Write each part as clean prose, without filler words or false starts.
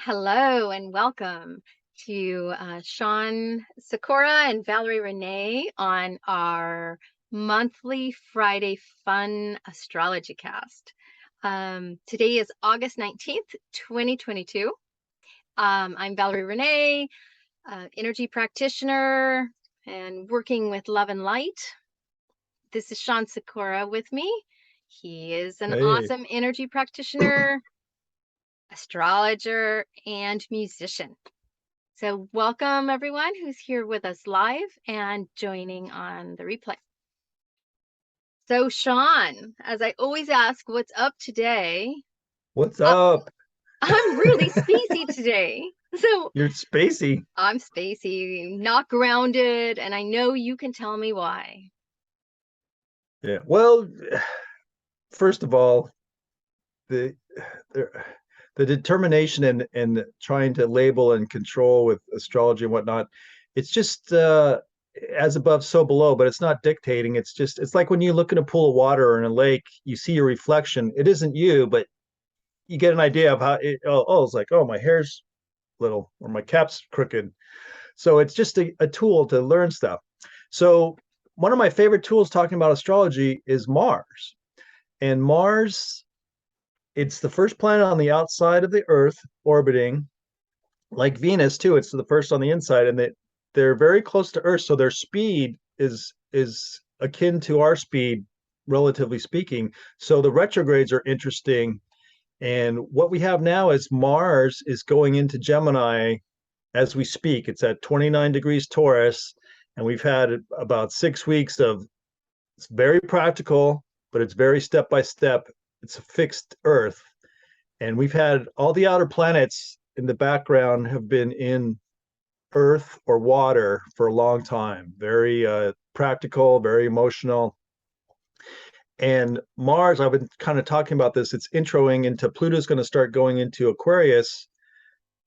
Hello and welcome to Shawn Sykora and Valorie Renée on our monthly Friday fun astrology cast. Today is August 19th, 2022. I'm Valorie Renée, energy practitioner and working with love and light. This is Shawn Sykora with me. He is an Hey, awesome energy practitioner, astrologer, and musician. So welcome everyone who's here with us live and joining on the replay. So Shawn, as I always ask, what's up today? what's up? I'm really spacey today. So You're spacey. I'm spacey, not grounded, and I know you can tell me why. Yeah. Well, first of all, the the, the determination and trying to label and control with astrology and whatnot, it's just as above, so below, but it's not dictating. It's like when you look in a pool of water or in a lake, you see your reflection. It isn't you, but you get an idea of how it's like, oh, my hair's little or my cap's crooked. So it's just a tool to learn stuff. So one of my favorite tools talking about astrology is Mars. And Mars, it's the first planet on the outside of the Earth orbiting, like Venus too. It's the first on the inside, and they're very close to Earth, so their speed is akin to our speed, relatively speaking. So the retrogrades are interesting. And what we have now is Mars is going into Gemini as we speak. It's at 29 degrees Taurus, and we've had about 6 weeks of it's very practical, but it's very step by step. It's a fixed Earth, and we've had all the outer planets in the background have been in Earth or water for a long time. Very practical, very emotional. And Mars, I've been kind of talking about this. It's introing into Pluto's going to start going into Aquarius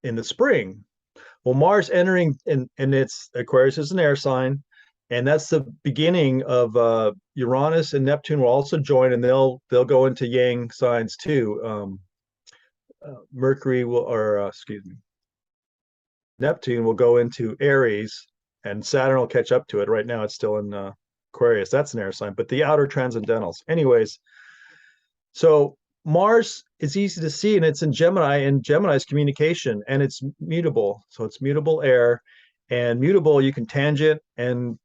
in the spring. Well, Mars entering and it's Aquarius is an air sign, and that's the beginning of Uranus and Neptune will also join, and they'll go into Yang signs too. Mercury will, or excuse me, Neptune will go into Aries, and Saturn will catch up to it. Right now, it's still in Aquarius. That's an air sign, but the outer transcendentals. Anyways, so Mars is easy to see, and it's in Gemini, and Gemini's communication, and it's mutable. So it's mutable air, and mutable, you can tangent and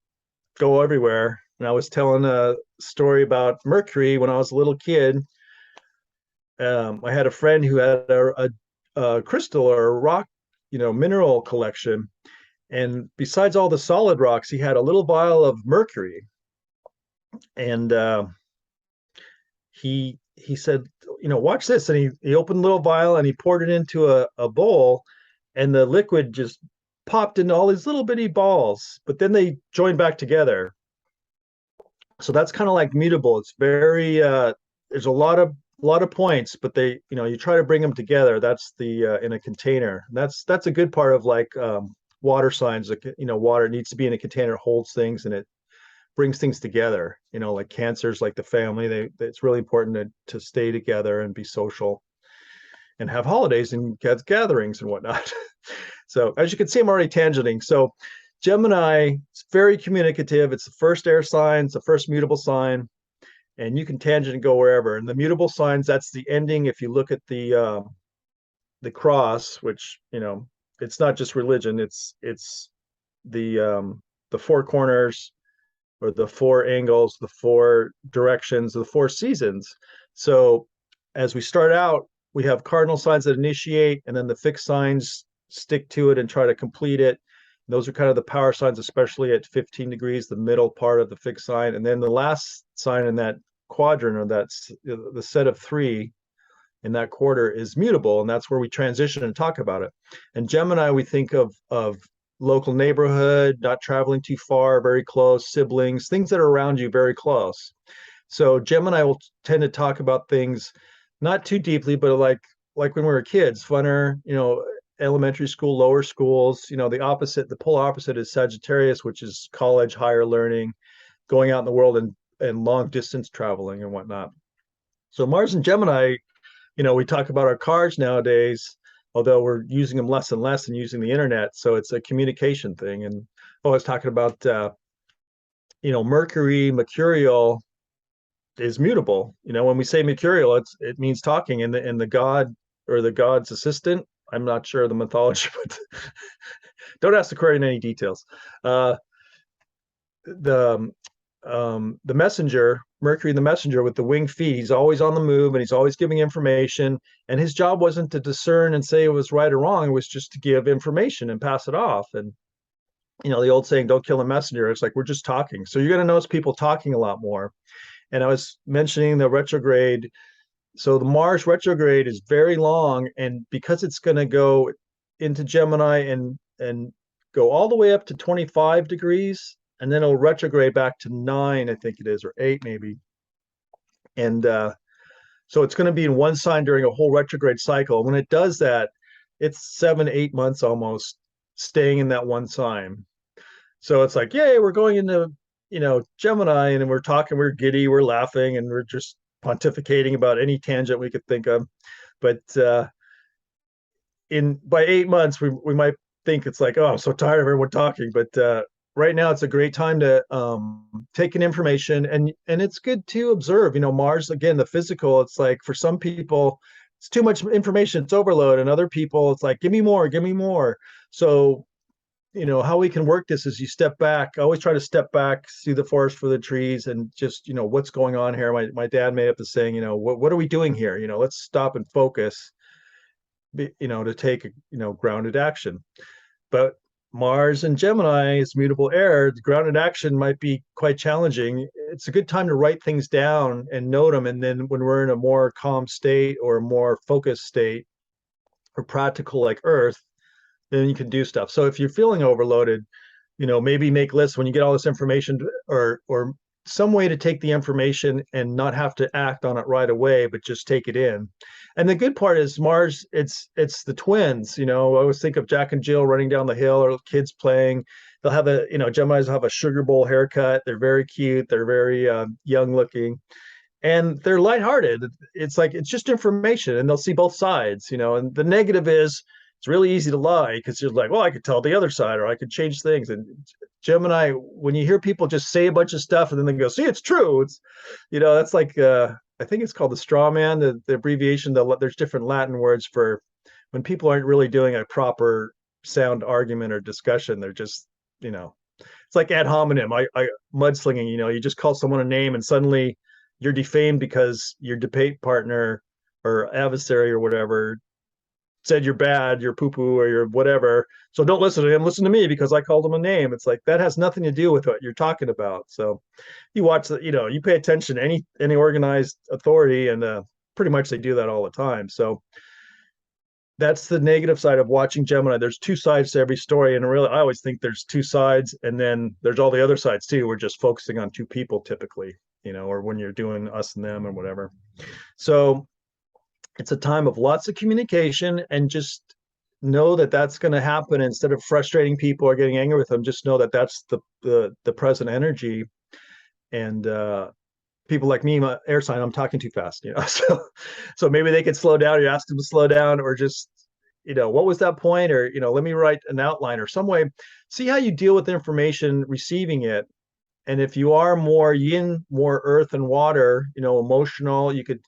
go everywhere. And I was telling a story about Mercury when I was a little kid. I had a friend who had a crystal or a rock, mineral collection. And besides all the solid rocks, he had a little vial of mercury. And he said, watch this. And he opened a little vial and he poured it into a bowl, and the liquid just popped into all these little bitty balls, but then they joined back together. So that's kind of like mutable. It's very there's a lot of points, but they, you try to bring them together. That's the in a container. That's a good part of like water signs. Like, water needs to be in a container, holds things, and it brings things together. Like cancers, like the family, it's really important to stay together and be social and have holidays and gatherings and whatnot. So as you can see, I'm already tangenting. So Gemini is very communicative. It's the first air sign, it's the first mutable sign, and you can tangent and go wherever. And the mutable signs, that's the ending. If you look at the cross, which it's not just religion, it's the four corners or the four angles, the four directions, the four seasons. So as we start out, we have cardinal signs that initiate, and then the fixed signs stick to it and try to complete it. Those are kind of the power signs, especially at 15 degrees, the middle part of the fixed sign. And then the last sign in that quadrant, or that's the set of three in that quarter, is mutable, and that's where we transition and talk about it. And Gemini, we think of local neighborhood, not traveling too far, very close, siblings, things that are around you very close. So Gemini will tend to talk about things not too deeply, but like when we were kids, funner, elementary school, lower schools. The polar opposite is Sagittarius, which is college, higher learning, going out in the world and long distance traveling and whatnot. So Mars and Gemini, we talk about our cars nowadays. although we're using them less and less and using the internet. So it's a communication thing. And I was talking about, mercurial is mutable. When we say mercurial, it means talking, and the god or the god's assistant. I'm not sure the mythology, but don't ask the query any details. Uh, the the messenger, Mercury the messenger with the winged feet, he's always on the move and he's always giving information. And his job wasn't to discern and say it was right or wrong. It was just to give information and pass it off. And the old saying, "Don't kill a messenger." It's like we're just talking. So you're going to notice people talking a lot more. And I was mentioning the retrograde. So the Mars retrograde is very long, and because it's going to go into Gemini and go all the way up to 25 degrees, and then it'll retrograde back to 9, I think it is, or 8 maybe. And so it's going to be in one sign during a whole retrograde cycle. When it does that, it's 7, 8 months almost staying in that one sign. So it's like, yay, we're going into Gemini, and we're talking, we're giddy, we're laughing, and we're just pontificating about any tangent we could think of. But in by 8 months, we might think it's like, oh, I'm so tired of everyone talking. But right now, it's a great time to take in information, and it's good to observe. Mars, again, the physical. It's like for some people, it's too much information, it's overload, and other people, it's like, give me more, give me more. So how we can work this is you step back. I always try to step back, see the forest for the trees, and just what's going on here. My dad made up the saying, what are we doing here? Let's stop and focus, to take grounded action. But Mars and Gemini is mutable air. The grounded action might be quite challenging. It's a good time to write things down and note them, and then when we're in a more calm state or a more focused state or practical like Earth, then you can do stuff. So if you're feeling overloaded, maybe make lists when you get all this information, or some way to take the information and not have to act on it right away, but just take it in. And the good part is Mars, it's the twins. I always think of Jack and Jill running down the hill, or kids playing. They'll have Geminis will have a sugar bowl haircut. They're very cute. They're very young looking, and they're lighthearted. It's like it's just information, and they'll see both sides. And the negative is it's really easy to lie because you're like, well, I could tell the other side, or I could change things. And Gemini, when you hear people just say a bunch of stuff and then they go, see, it's true. It's, that's like, I think it's called the straw man, the abbreviation. There's different Latin words for when people aren't really doing a proper sound argument or discussion. They're just, it's like ad hominem, mudslinging. You just call someone a name and suddenly you're defamed because your debate partner or adversary or whatever said you're bad, you're poo-poo, or you're whatever. So don't listen to him, listen to me because I called him a name. It's like that has nothing to do with what you're talking about. So you watch the, you pay attention to any organized authority, and pretty much they do that all the time. So that's the negative side of watching Gemini. There's two sides to every story, and really, I always think there's two sides, and then there's all the other sides too. We're just focusing on two people typically, or when you're doing us and them or whatever. So it's a time of lots of communication, and just know that that's going to happen. Instead of frustrating people or getting angry with them, just know that that's the present energy. And people like me, my air sign, I'm talking too fast, so maybe they could slow down. You ask them to slow down, or just what was that point, or let me write an outline or some way. See how you deal with information, receiving it. And if you are more yin, more earth and water, emotional, you could,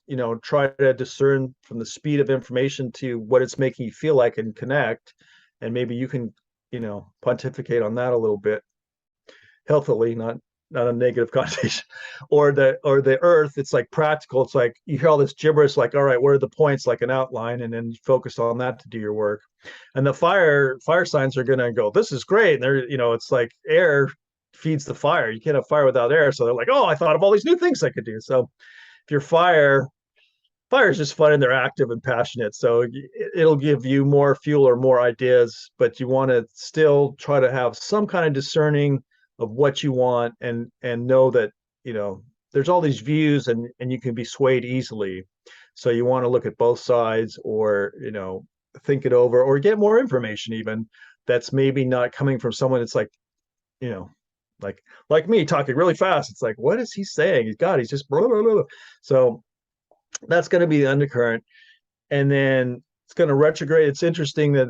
try to discern from the speed of information to what it's making you feel like and connect. And maybe you can, pontificate on that a little bit healthily, not a negative connotation. Or the earth, it's like practical. It's like you hear all this gibberish, like, all right, what are the points, like an outline, and then focus on that to do your work. And the fire signs are gonna go, this is great. And they're, it's like air feeds the fire. You can't have fire without air. So they're like, oh, I thought of all these new things I could do. So if you're fire is just fun, and they're active and passionate. So it'll give you more fuel or more ideas, but you want to still try to have some kind of discerning of what you want, and know that, there's all these views, and you can be swayed easily. So you want to look at both sides, or, think it over, or get more information even that's maybe not coming from someone. It's like, like me talking really fast. It's like, what is he saying? He's just blah, blah, blah. So that's going to be the undercurrent. And then it's going to retrograde. It's interesting that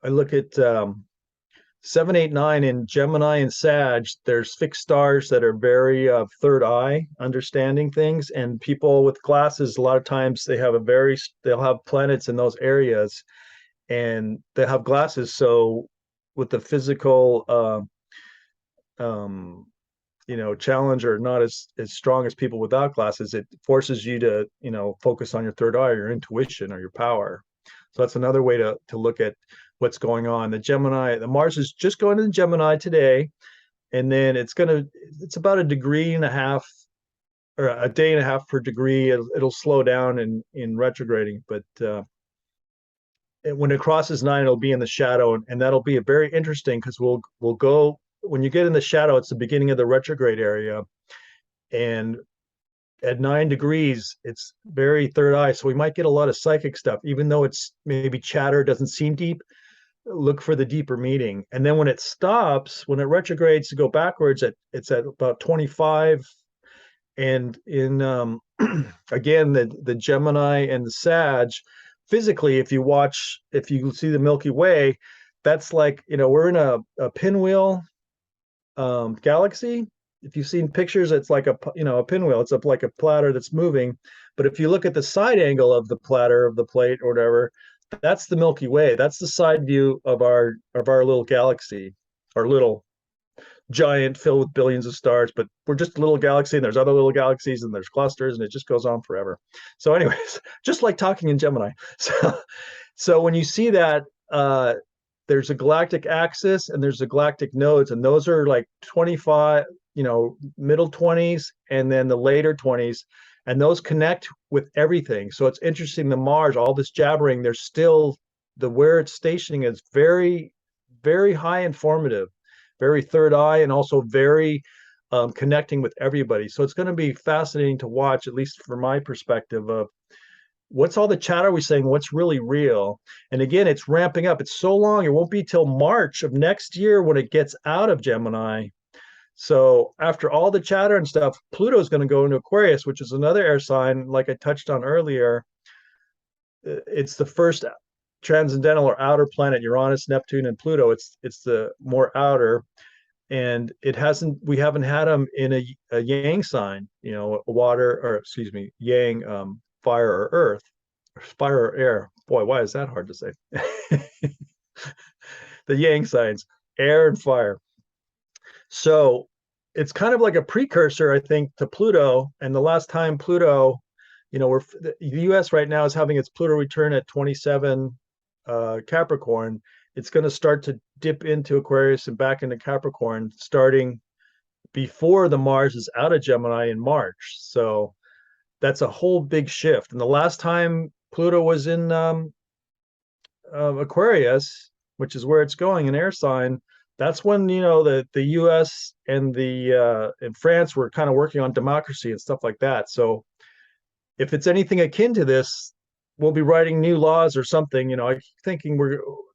I look at 7, 8, 9 in Gemini and Sag. There's fixed stars that are very third eye, understanding things, and people with glasses. A lot of times they'll have planets in those areas, and they have glasses. So with the physical challenge or not as strong as people without glasses, it forces you to focus on your third eye, your intuition, or your power. So that's another way to look at what's going on. The Mars is just going to the Gemini today, and then it's about a degree and a half or a day and a half per degree. It'll slow down in retrograding, but when it crosses 9, it'll be in the shadow, and that'll be a very interesting, because we'll go, when you get in the shadow, it's the beginning of the retrograde area, and at 9 degrees, it's very third eye. So we might get a lot of psychic stuff, even though it's maybe chatter, doesn't seem deep. Look for the deeper meaning. And then when it stops, when it retrogrades to go backwards, it's at about 25. And in again, the Gemini and the Sag, physically, if you see the Milky Way, that's like, we're in a pinwheel galaxy. If you've seen pictures, it's like a pinwheel. It's up like a platter that's moving. But if you look at the side angle of the platter, of the plate or whatever, that's the Milky Way. That's the side view of our little galaxy, our little giant filled with billions of stars. But we're just a little galaxy, and there's other little galaxies, and there's clusters, and it just goes on forever. So anyways, just like talking in Gemini. So when you see that, there's a galactic axis and there's a galactic nodes, and those are like 25, middle 20s, and then the later 20s, and those connect with everything. So it's interesting, the Mars, all this jabbering, there's still where it's stationing is very, very high informative, very third eye, and also very connecting with everybody. So it's going to be fascinating to watch, at least from my perspective, of what's all the chatter we're saying, what's really real. And again, it's ramping up. It's so long, it won't be till March of next year when it gets out of Gemini. So after all the chatter and stuff, Pluto is going to go into Aquarius, which is another air sign, like I touched on earlier. It's the first transcendental or outer planet. Uranus, Neptune, and Pluto. It's the more outer, and we haven't had them in a yang sign, water, or excuse me, yang, fire or earth, or fire or air. Boy, why is that hard to say? The yang signs, air and fire. So it's kind of like a precursor, I think, to Pluto. And the last time Pluto, the U.S. right now is having its Pluto return at 27 Capricorn. It's going to start to dip into Aquarius and back into Capricorn, starting before the Mars is out of Gemini in March. So that's a whole big shift. And the last time Pluto was in Aquarius, which is where it's going, an air sign, that's when the U.S. and and France were kind of working on democracy and stuff like that. So if it's anything akin to this, we'll be writing new laws or something. I'm thinking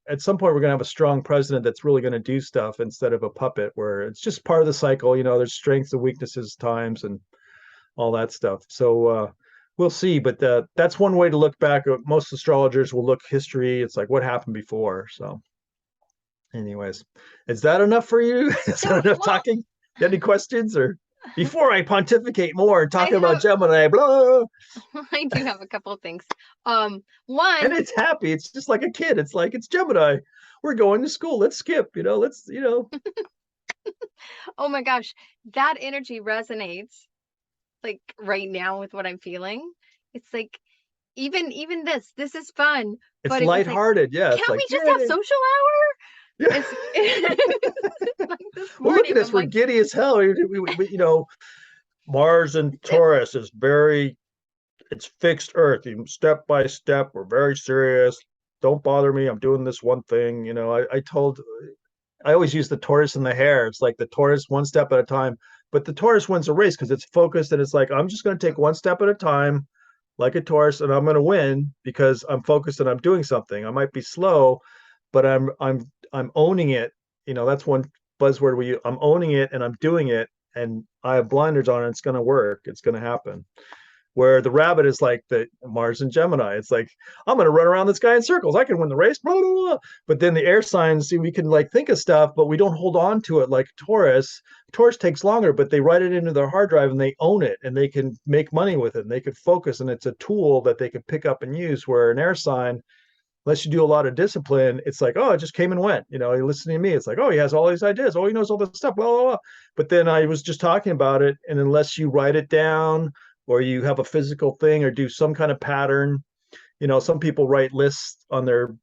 at some point we're going to have a strong president that's really going to do stuff instead of a puppet, where it's just part of the cycle. There's strengths and weaknesses, times, and all that stuff. So we'll see. But that's one way to look back. Most astrologers will look history. It's like what happened before. So anyways, is that enough for you? Is that enough talking? Any questions? Or before I pontificate more and talk about Gemini, blah. I do have a couple of things. One, and it's happy. It's just like a kid. It's like, it's Gemini. We're going to school. Let's skip. Let's. Oh my gosh, that energy resonates like right now with what I'm feeling. It's like even this is fun. It's but lighthearted. Yeah. Can't we just have social hour? Yeah. Like well, look at us. We're giddy as hell. Mars and Taurus is it's fixed Earth. Step by step, we're very serious. Don't bother me. I'm doing this one thing. I always use the tortoise and the hare. It's like the tortoise one step at a time, but the tortoise wins a race because it's focused, and it's like, I'm just going to take one step at a time, like a tortoise, and I'm going to win because I'm focused and I'm doing something. I might be slow, but I'm owning it. That's one buzzword I'm owning it and I'm doing it, and I have blinders on, and it's going to work. It's going to happen. where the rabbit is like the Mars and Gemini. It's like, I'm going to run around this guy in circles. I can win the race. Blah, blah, blah. But then the air signs, see, we can like think of stuff, but we don't hold on to it like Taurus. Taurus takes longer, but they write it into their hard drive and they own it and they can make money with it and they could focus. And it's a tool that they could pick up and use, where an air sign, unless you do a lot of discipline, it's like, oh, it just came and went. You know, listening to me, it's like, oh, he has all these ideas. Oh, he knows all this stuff. Blah, blah, blah. But then I was just talking about it. And unless you write it down or you have a physical thing or do some kind of pattern, you know, some people write lists on their,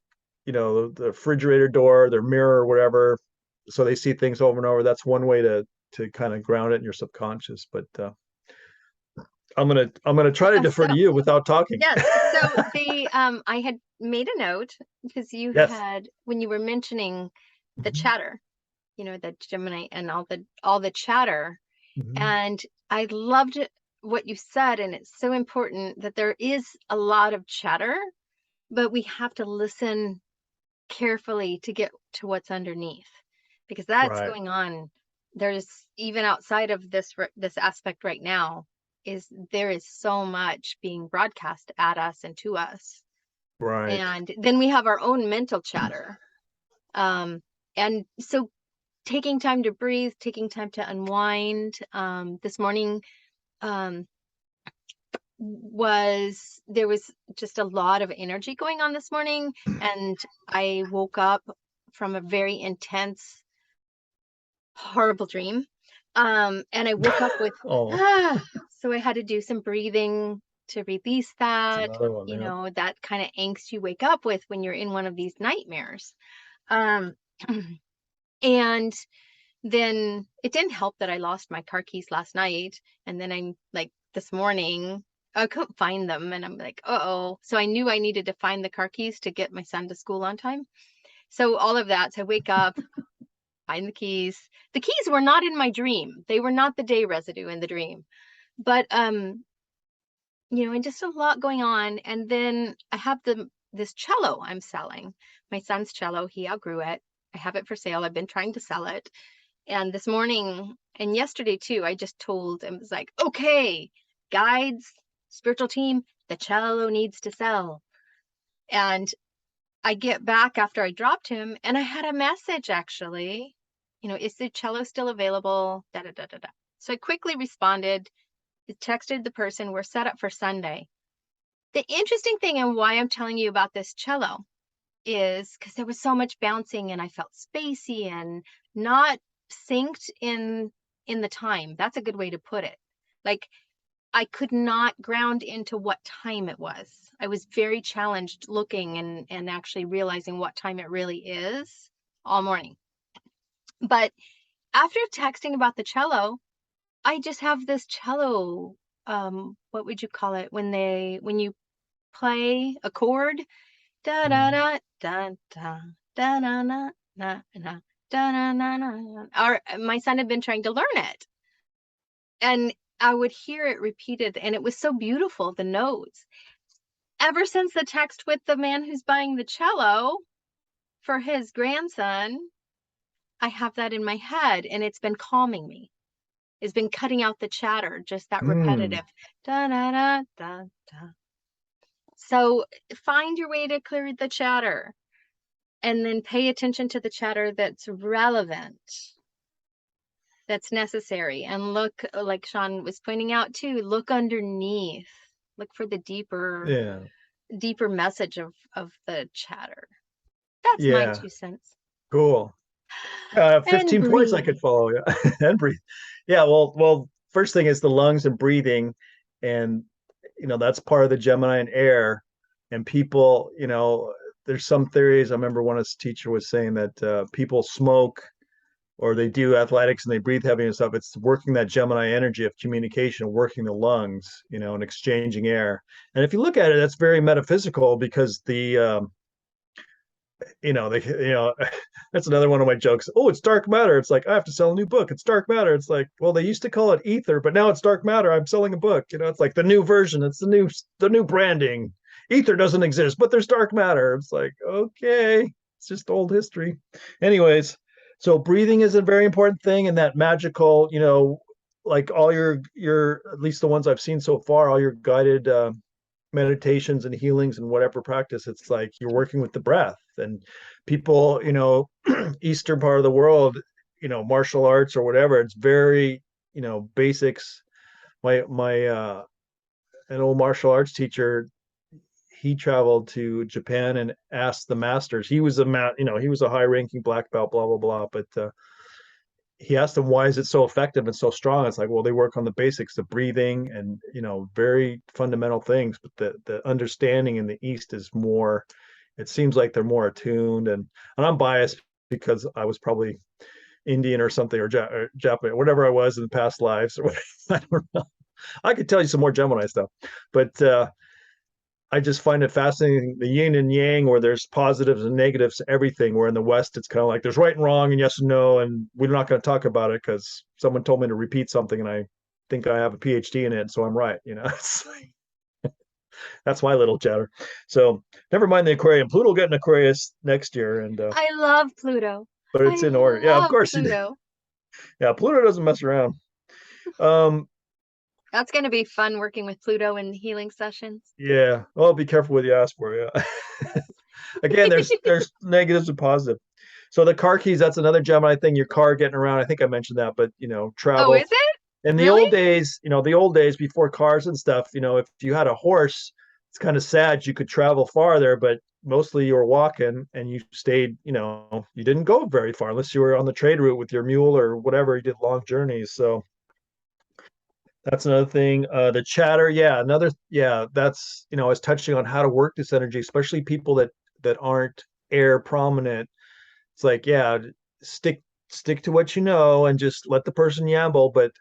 you know, the refrigerator door, their mirror, or whatever. So they see things over and over. That's one way to kind of ground it in your subconscious. But I'm gonna try to defer to you without talking. Yes. So I had made a note because you Yes. had, when you were mentioning the chatter, you know, the Gemini and all the chatter, and I loved what you said, and it's so important that there is a lot of chatter, but we have to listen carefully to get to what's underneath, because that's Right. going on. There's, even outside of this aspect right now, there is so much being broadcast at us and to us. Right. And then we have our own mental chatter. And so taking time to breathe, taking time to unwind. This morning, there was just a lot of energy going on this morning, and I woke up from a very intense, horrible dream. And I woke up with so I had to do some breathing to release that, one, you yeah. know, that kind of angst you wake up with when you're in one of these nightmares. And then it didn't help that I lost my car keys last night, and then I'm like, this morning I couldn't find them, and I'm like, uh-oh. So I knew I needed to find the car keys to get my son to school on time. So all of that. So I wake up, find the keys. The keys were not in my dream. They were not the day residue in the dream. But you know, and just a lot going on. And then I have this cello I'm selling. My son's cello, he outgrew it. I have it for sale. I've been trying to sell it. And this morning and yesterday too, I just told him, was like, okay, guides, spiritual team, the cello needs to sell. And I get back after I dropped him, and I had a message actually, you know, is the cello still available? Da, da, da, da, da. So I quickly responded, texted the person, we're set up for Sunday. The interesting thing, and why I'm telling you about this cello, is because there was so much bouncing and I felt spacey and not synced in the time. That's a good way to put it. Like, I could not ground into what time it was. I was very challenged looking and actually realizing what time it really is all morning. But after texting about the cello, I just have this cello, what would you call it, when you play a chord, da da da da da da da da da da da da da. Or my son had been trying to learn it, and I would hear it repeated, and it was so beautiful, the notes. Ever since the text with the man who's buying the cello for his grandson, I have that in my head, and it's been calming me. It's been cutting out the chatter, just that repetitive da da da da da. So find your way to clear the chatter, and then pay attention to the chatter that's relevant, that's necessary. And look, like Shawn was pointing out too, look underneath, look for the deeper message of the chatter. That's my 2 cents. Cool. 15 points I could follow. Yeah. And breathe. Yeah. Well, first thing is the lungs and breathing. And, you know, that's part of the Gemini and air. And people, you know, there's some theories. I remember one of his teacher was saying that people smoke or they do athletics and they breathe heavy and stuff. It's working that Gemini energy of communication, working the lungs, you know, and exchanging air. And if you look at it, that's very metaphysical, because that's another one of my jokes. Oh, it's dark matter. It's like, I have to sell a new book. It's dark matter. It's like, well, they used to call it ether, but now it's dark matter. I'm selling a book. You know, it's like the new version. It's the new branding. Ether doesn't exist, but there's dark matter. It's like, okay, it's just old history. Anyways, so breathing is a very important thing, and that magical, you know, like all your at least the ones I've seen so far, all your guided meditations and healings and whatever practice, it's like you're working with the breath. And people, Eastern part of the world, martial arts or whatever, it's very, basics. My an old martial arts teacher, he traveled to Japan and asked the masters. He was he was a high ranking black belt, blah blah blah. But he asked them, why is it so effective and so strong? It's like, well, they work on the basics, the breathing, and very fundamental things. But the understanding in the East is more. It seems like they're more attuned, and I'm biased because I was probably Indian or something, or Japanese, whatever I was in past lives. Or I don't know. I could tell you some more Gemini stuff, but I just find it fascinating, the yin and yang, where there's positives and negatives to everything. Where in the West, it's kind of like there's right and wrong and yes and no, and we're not going to talk about it because someone told me to repeat something, and I think I have a PhD in it, so I'm right. That's my little chatter. So never mind the Aquarium. Pluto will get an Aquarius next year, and I love Pluto. but I it's in order. Yeah, of love course. Pluto. Yeah, Pluto doesn't mess around. Um, That's going to be fun working with Pluto in healing sessions. yeah. Well, be careful what you ask for. Yeah. Again, there's negatives and positive. So the car keys, that's another Gemini thing. Your car getting around. I think I mentioned that, but Oh, travel. is it? In the Really? old days, the old days before cars and stuff, if you had a horse, it's kind of sad. You could travel farther, but mostly you were walking and you stayed, you didn't go very far unless you were on the trade route with your mule or whatever. You did long journeys. So that's another thing. The chatter, yeah, that's I was touching on how to work this energy, especially people that aren't air prominent. It's like, yeah, stick stick to what you know and just let the person yamble. But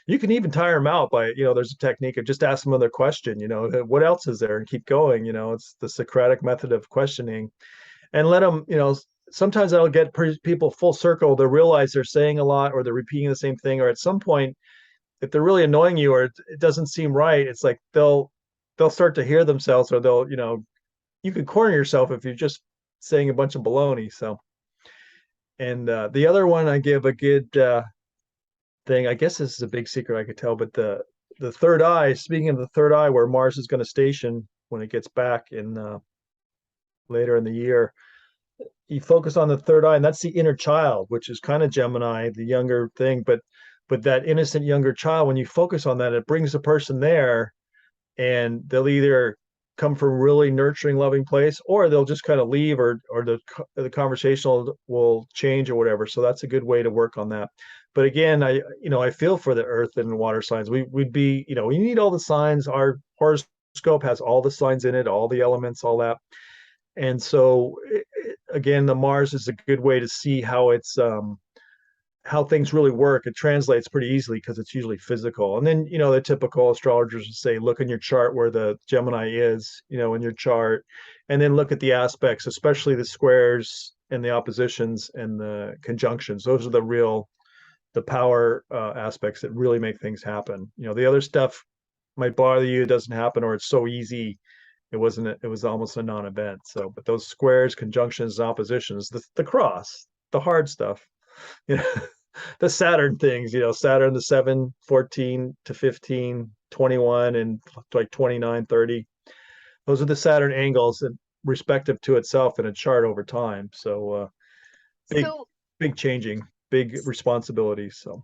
you can even tire them out by, there's a technique of just ask them another question, what else is there, and keep going. It's the Socratic method of questioning, and let them, sometimes that'll get people full circle. They realize they're saying a lot, or they're repeating the same thing, or at some point, if they're really annoying you, or it doesn't seem right, it's like they'll start to hear themselves, or they'll, you could corner yourself if you're just saying a bunch of baloney. So, and the other one I give a good thing, I guess this is a big secret I could tell, but the third eye, speaking of the third eye, where Mars is going to station when it gets back in later in the year, you focus on the third eye, and that's the inner child, which is kind of Gemini, the younger thing, but that innocent younger child, when you focus on that, it brings the person there, and they'll either come from a really nurturing, loving place, or they'll just kind of leave, or the conversation will change or whatever. So that's a good way to work on that. But again, I feel for the earth and water signs. We'd be, we need all the signs. Our horoscope has all the signs in it, all the elements, all that. And so again, the Mars is a good way to see how things really work. It translates pretty easily because it's usually physical. And then, the typical astrologers would say, look in your chart where the Gemini is, in your chart, and then look at the aspects, especially the squares and the oppositions and the conjunctions. Those are the power aspects that really make things happen. The other stuff might bother you, it doesn't happen, or it's so easy. It was almost a non-event. So, but those squares, conjunctions, oppositions, the cross, the hard stuff, you know, the Saturn things, Saturn, the 7, 14 to 15, 21, and like 29, 30. Those are the Saturn angles, and respective to itself in a chart over time. So big, So big changing, big responsibilities. So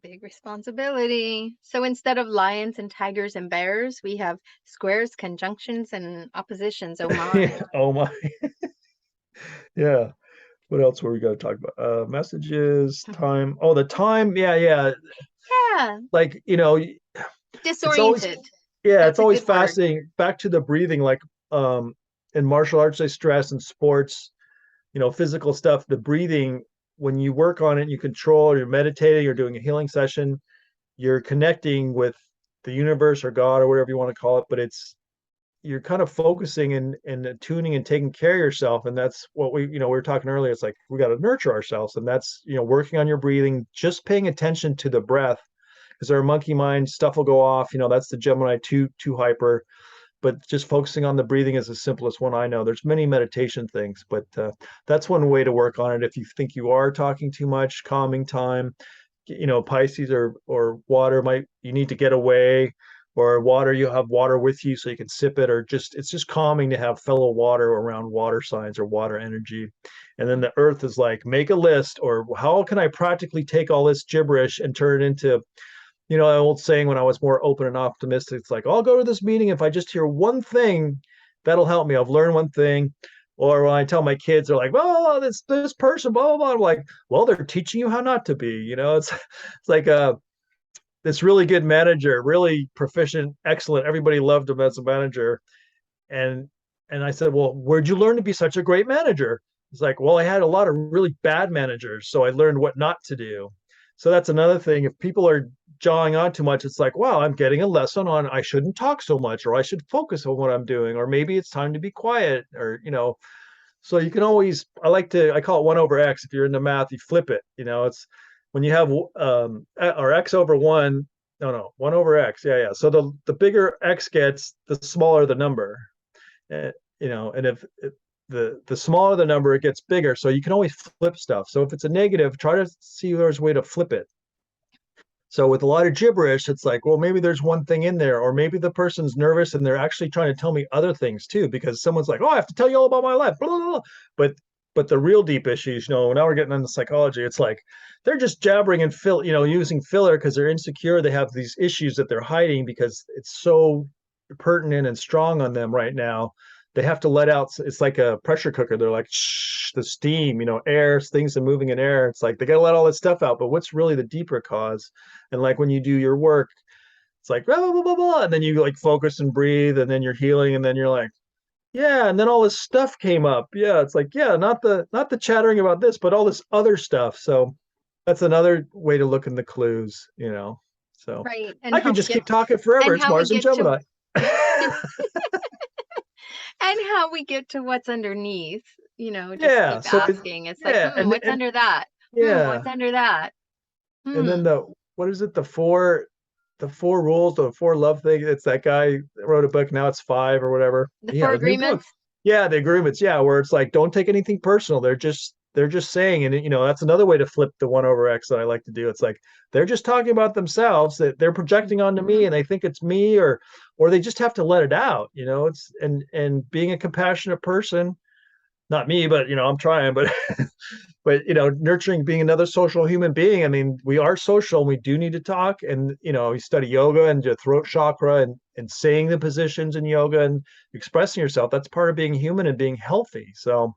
big responsibility. So instead of lions and tigers and bears, we have squares, conjunctions, and oppositions. Oh my. oh my, yeah. What else were we going to talk about? Messages, time. Oh, the time. Yeah, yeah. Yeah, Like, it's always, disoriented. yeah, it's That's a always good word. fascinating. Back to the breathing, like in martial arts, they stress, in sports, physical stuff, the breathing, when you work on it, you control, you're meditating, you're doing a healing session, you're connecting with the universe or God or whatever you want to call it, but you're kind of focusing and tuning and taking care of yourself. And that's what we were talking earlier. It's like we got to nurture ourselves. And that's, working on your breathing, just paying attention to the breath, because our monkey mind stuff will go off. That's the Gemini too hyper. But just focusing on the breathing is the simplest one I know. There's many meditation things, but that's one way to work on it. If you think you are talking too much, calming time, Pisces or water you need to get away, or water, you have water with you so you can sip it, or it's just calming to have fellow water around water signs or water energy. And then the earth is like, make a list, or how can I practically take all this gibberish and turn it into, an old saying when I was more open and optimistic, it's like, I'll go to this meeting if I just hear one thing that'll help me. I've learned one thing. Or when I tell my kids, they're like, "Oh, this person, blah blah blah." I'm like, "Well, they're teaching you how not to be." It's like this really good manager, really proficient, excellent. Everybody loved him as a manager, and I said, "Well, where'd you learn to be such a great manager?" It's like, "Well, I had a lot of really bad managers, so I learned what not to do." So that's another thing. If people are jawing on too much, it's like, wow, I'm getting a lesson on I shouldn't talk so much, or I should focus on what I'm doing, or maybe it's time to be quiet, or so you can always, I call it 1 over X. If you're into math, you flip it. It's when you have or X over 1, no, 1 over X. Yeah, yeah. So the bigger X gets, the smaller the number. Uh, and if the smaller the number, it gets bigger. So you can always flip stuff. So if it's a negative, try to see if there's a way to flip it. So with a lot of gibberish, it's like, well, maybe there's one thing in there, or maybe the person's nervous and they're actually trying to tell me other things too, because someone's like, oh, I have to tell you all about my life, blah, blah, blah. But the real deep issues, now we're getting into psychology. It's like they're just jabbering and using filler because they're insecure. They have these issues that they're hiding because it's so pertinent and strong on them right now. They have to let out. It's like a pressure cooker. They're like, shh, the steam, air, things are moving in air. It's like they got to let all this stuff out. But what's really the deeper cause? And like when you do your work, it's like blah, blah, blah, blah, blah. And then you like focus and breathe, and then you're healing, and then you're like, yeah, and then all this stuff came up. Yeah, it's like, yeah, not the chattering about this, but all this other stuff. So that's another way to look in the clues. So Right. I could just keep talking forever. and It's how we Mars and get to Gemini. and how we get to what's underneath, just Yeah. keep So asking. It's like, yeah, what's under that? yeah. What's under that? And then what is it? The four rules, the four love thing. It's that guy that wrote a book. Now it's five or whatever. The Yeah, four a new book. agreements. Yeah, the agreements. Yeah, where it's like, don't take anything personal. They're just saying, and that's another way to flip the 1 over X that I like to do. It's like they're just talking about themselves, that they're projecting onto me, and they think it's me, or they just have to let it out. It's and being a compassionate person, not me, but I'm trying, but but nurturing, being another social human being. I mean, we are social, and we do need to talk. And you study yoga and your throat chakra, and saying the positions in yoga and expressing yourself. That's part of being human and being healthy. So,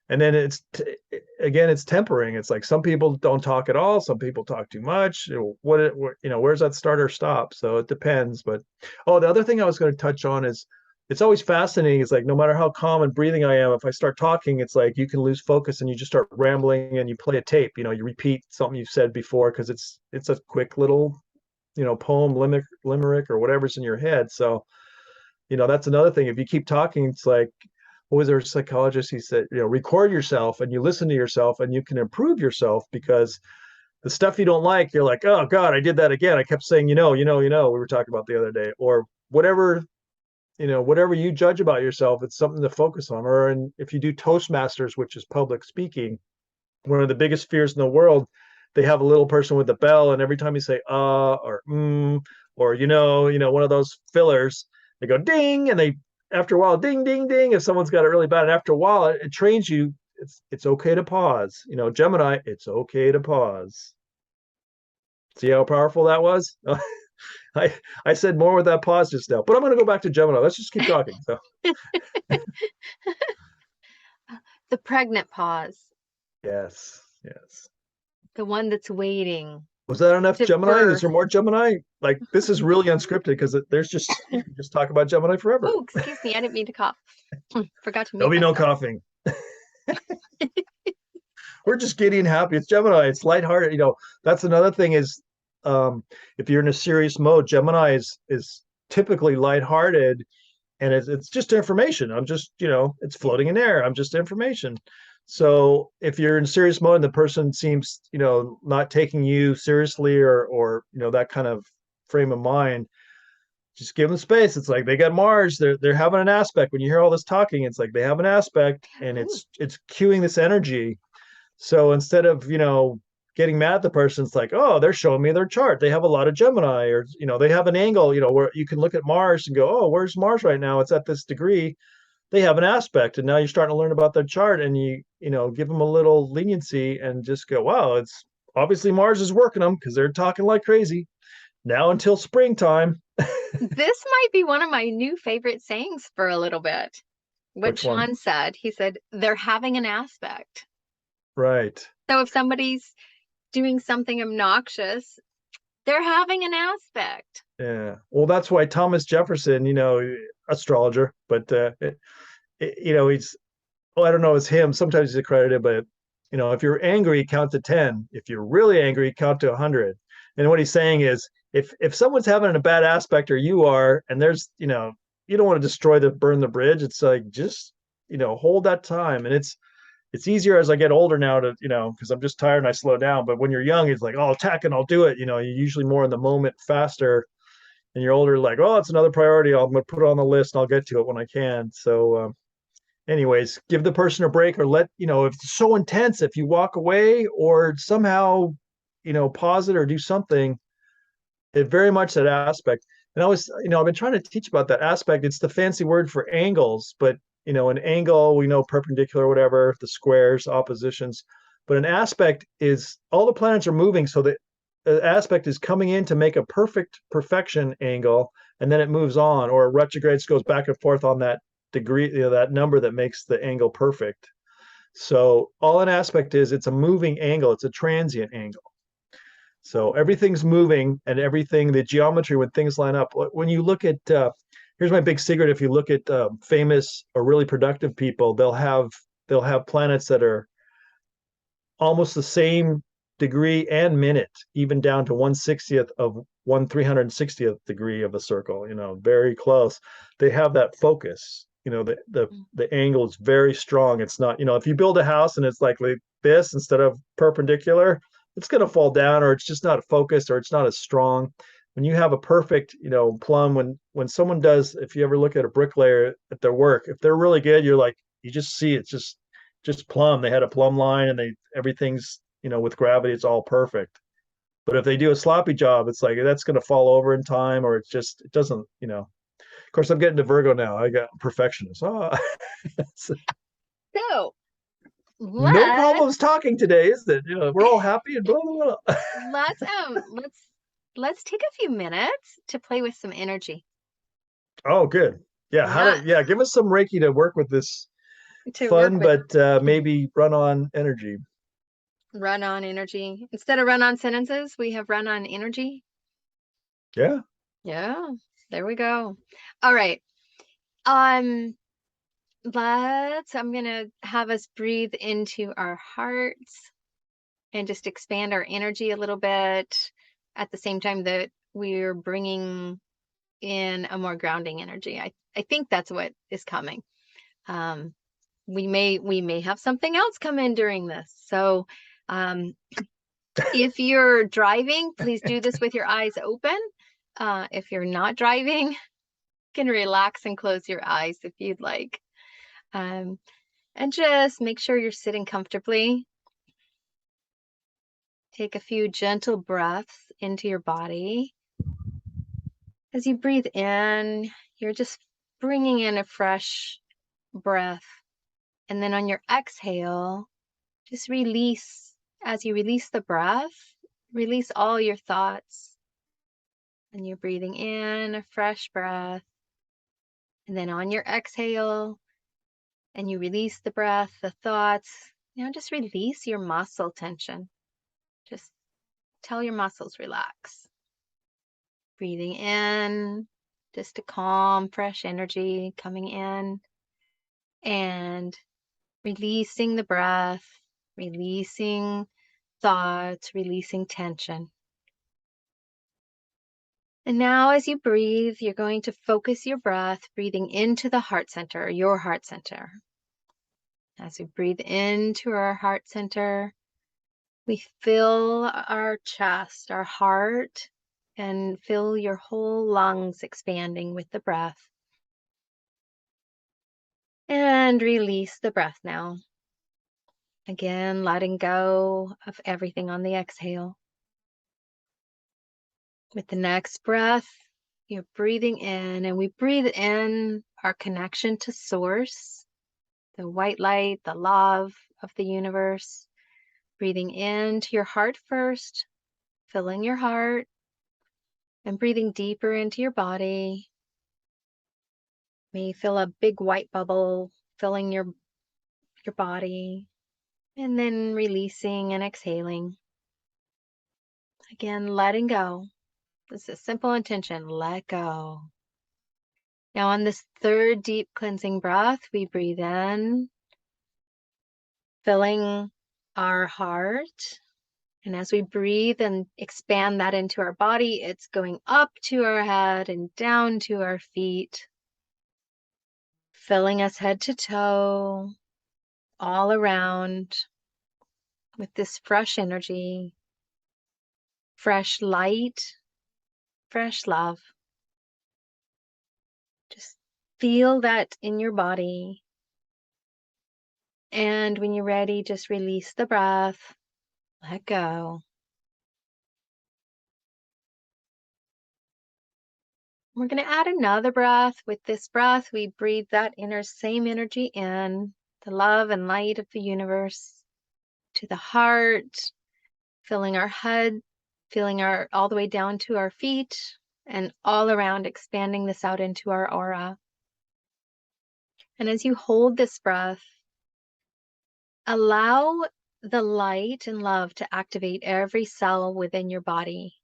and then again, it's tempering. It's like some people don't talk at all, some people talk too much. Where's that start or stop? So it depends. But the other thing I was going to touch on is, it's always fascinating. It's like, no matter how calm and breathing I am, if I start talking, it's like you can lose focus and you just start rambling, and you play a tape. You repeat something you've said before because it's a quick little poem, limerick, or whatever's in your head. So that's another thing. If you keep talking, it's like, what was our psychologist? He said, record yourself and you listen to yourself, and you can improve yourself, because the stuff you don't like, you're like, oh God, I did that again. I kept saying, we were talking about the other day, or whatever you judge about yourself, it's something to focus on. And if you do Toastmasters, which is public speaking, one of the biggest fears in the world, they have a little person with a bell, and every time you say or or one of those fillers, they go ding, and they, after a while, ding ding ding, if someone's got it really bad. And after a while, it trains you. It's okay to pause. Gemini, it's okay to pause. See how powerful that was? I said more with that pause just now, but I'm going to go back to Gemini. Let's just keep talking. So The pregnant pause. yes. The one that's waiting. Was that enough Gemini? Birth. Is there more Gemini? Like, this is really unscripted, because there's just, you can just talk about Gemini forever. Oh, excuse me. I didn't mean to cough. Forgot to mute There'll be no myself. coughing. We're just giddy and happy. It's Gemini. It's lighthearted. That's another thing is, if you're in a serious mode, Gemini is typically lighthearted, and it's just information. I'm just, it's floating in air. I'm just information. So if you're in serious mode and the person seems, not taking you seriously, or that kind of frame of mind, just give them space. It's like they got Mars. They're having an aspect. When you hear all this talking, it's like they have an aspect, and it's cueing this energy. So instead of getting mad at the person. It's like, oh, they're showing me their chart. They have a lot of Gemini, or they have an angle, where you can look at Mars and go, oh, where's Mars right now? It's at this degree. They have an aspect, and now you're starting to learn about their chart, and you give them a little leniency and just go, wow, it's obviously Mars is working them because they're talking like crazy now until springtime. This might be one of my new favorite sayings for a little bit. What Which one? Shawn said, he said, they're having an aspect. Right. So if somebody's doing something obnoxious, they're having an aspect. Yeah. Well, that's why Thomas Jefferson, astrologer, but he's, I don't know, it's him. Sometimes he's accredited, but if you're angry, count to 10. If you're really angry, count to 100. And what he's saying is, if someone's having a bad aspect, or you are, and there's, you don't want to burn the bridge. It's like, just, hold that time. And it's easier as I get older now to, because I'm just tired and I slow down. But when you're young, it's like, oh, attack and I'll do it. You're usually more in the moment, faster. And you're older, like, oh, it's another priority. I'm going to put it on the list and I'll get to it when I can. So, anyways, give the person a break, or let, if it's so intense, if you walk away or somehow, pause it or do something, it very much that aspect. And I've been trying to teach about that aspect. It's the fancy word for angles, but an angle, we know perpendicular, whatever, the squares, oppositions. But an aspect is all the planets are moving, so the aspect is coming in to make a perfection angle, and then it moves on, or retrogrades, goes back and forth on that degree, that number that makes the angle perfect. So all an aspect is, it's a moving angle, it's a transient angle. So everything's moving, and everything, the geometry, when things line up. When you look at, here's my big secret: if you look at famous or really productive people, they'll have planets that are almost the same degree and minute, even down to 1/60th of 1/360th degree of a circle. Very close. They have that focus. The angle is very strong. It's not, if you build a house and it's like this instead of perpendicular, it's going to fall down, or it's just not focused, or it's not as strong. When you have a perfect, plumb, when someone does, if you ever look at a bricklayer at their work, if they're really good, you're like, you just see it's just plumb. They had a plumb line, and everything's, with gravity, it's all perfect. But if they do a sloppy job, it's like that's going to fall over in time, or it doesn't. Of course, I'm getting to Virgo now. I got perfectionist. Oh, So no let's problems talking today, is that we're all happy and blah blah blah. let's take a few minutes to play with some energy. Oh, good. Yeah, Yeah, give us some Reiki to work with this to work fun, with but maybe run on energy. run on energy. Instead of run on sentences, we have run on energy. Yeah. Yeah, there we go. All right. Um, I'm gonna have us breathe into our hearts and just expand our energy a little bit at the same time that we're bringing in a more grounding energy. I think that's what is coming. Um, we may have something else come in during this. So, if you're driving, please do this with your eyes open. If you're not driving, you can relax and close your eyes if you'd like. And just make sure you're sitting comfortably. Take a few gentle breaths into your body. As you breathe in, you're just bringing in a fresh breath. And then on your exhale, just release. As you release the breath, release all your thoughts. And you're breathing in a fresh breath. And then on your exhale, and you release the breath, the thoughts. Now just release your muscle tension. Just tell your muscles relax. Breathing in, just a calm, fresh energy coming in. And releasing the breath, releasing thoughts, releasing tension. And now as you breathe, you're going to focus your breath, breathing into the heart center, your heart center. As we breathe into our heart center, we fill our chest, our heart, and fill your whole lungs expanding with the breath. And release the breath now. Again, letting go of everything on the exhale. With the next breath, you're breathing in, and we breathe in our connection to Source, the white light, the love of the universe. Breathing into your heart first, filling your heart, and breathing deeper into your body. May you feel a big white bubble filling your body, and then releasing and exhaling. Again, letting go. This is a simple intention, let go. Now on this third deep cleansing breath, we breathe in, filling our heart. And as we breathe and expand that into our body, it's going up to our head and down to our feet, filling us head to toe, all around with this fresh energy, fresh light, fresh love. Just feel that in your body. And when you're ready, just release the breath, let go. We're going to add another breath. With this breath, we breathe that same energy in, the love and light of the universe, to the heart, filling our head, feeling all the way down to our feet, and all around, expanding this out into our aura. And as you hold this breath, allow the light and love to activate every cell within your body,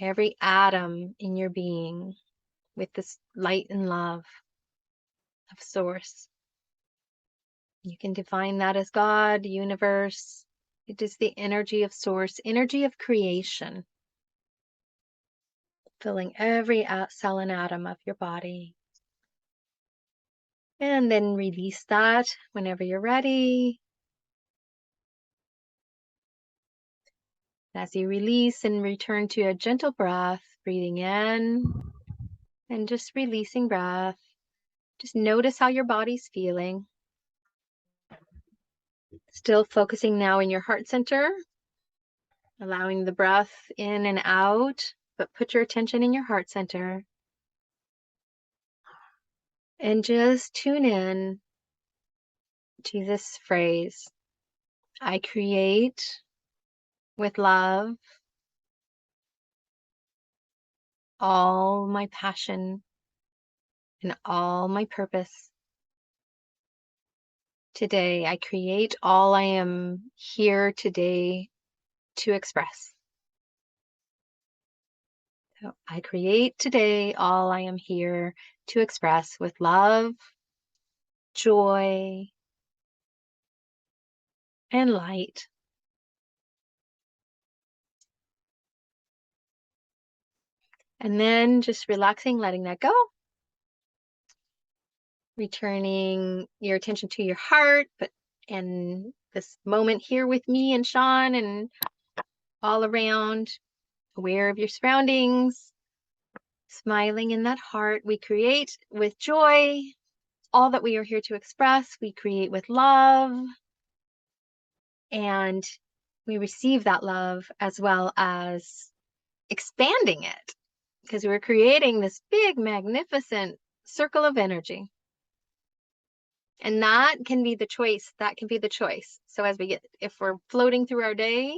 every atom in your being, with this light and love of Source. You can define that as God, universe. It is the energy of Source, energy of creation, filling every cell and atom of your body. And then release that whenever you're ready. As you release and return to a gentle breath, breathing in and just releasing breath. Just notice how your body's feeling. Still focusing now in your heart center, allowing the breath in and out, but put your attention in your heart center. And just tune in to this phrase, I create with love all my passion and all my purpose. Today, I create all I am here today to express. So I create today all I am here to express with love, joy, and light. And then just relaxing, letting that go. Returning your attention to your heart, but in this moment here with me and Shawn and all around, aware of your surroundings, smiling in that heart. We create with joy all that we are here to express. We create with love, and we receive that love as well as expanding it, because we're creating this big, magnificent circle of energy. And that can be the choice. That can be the choice. So if we're floating through our day,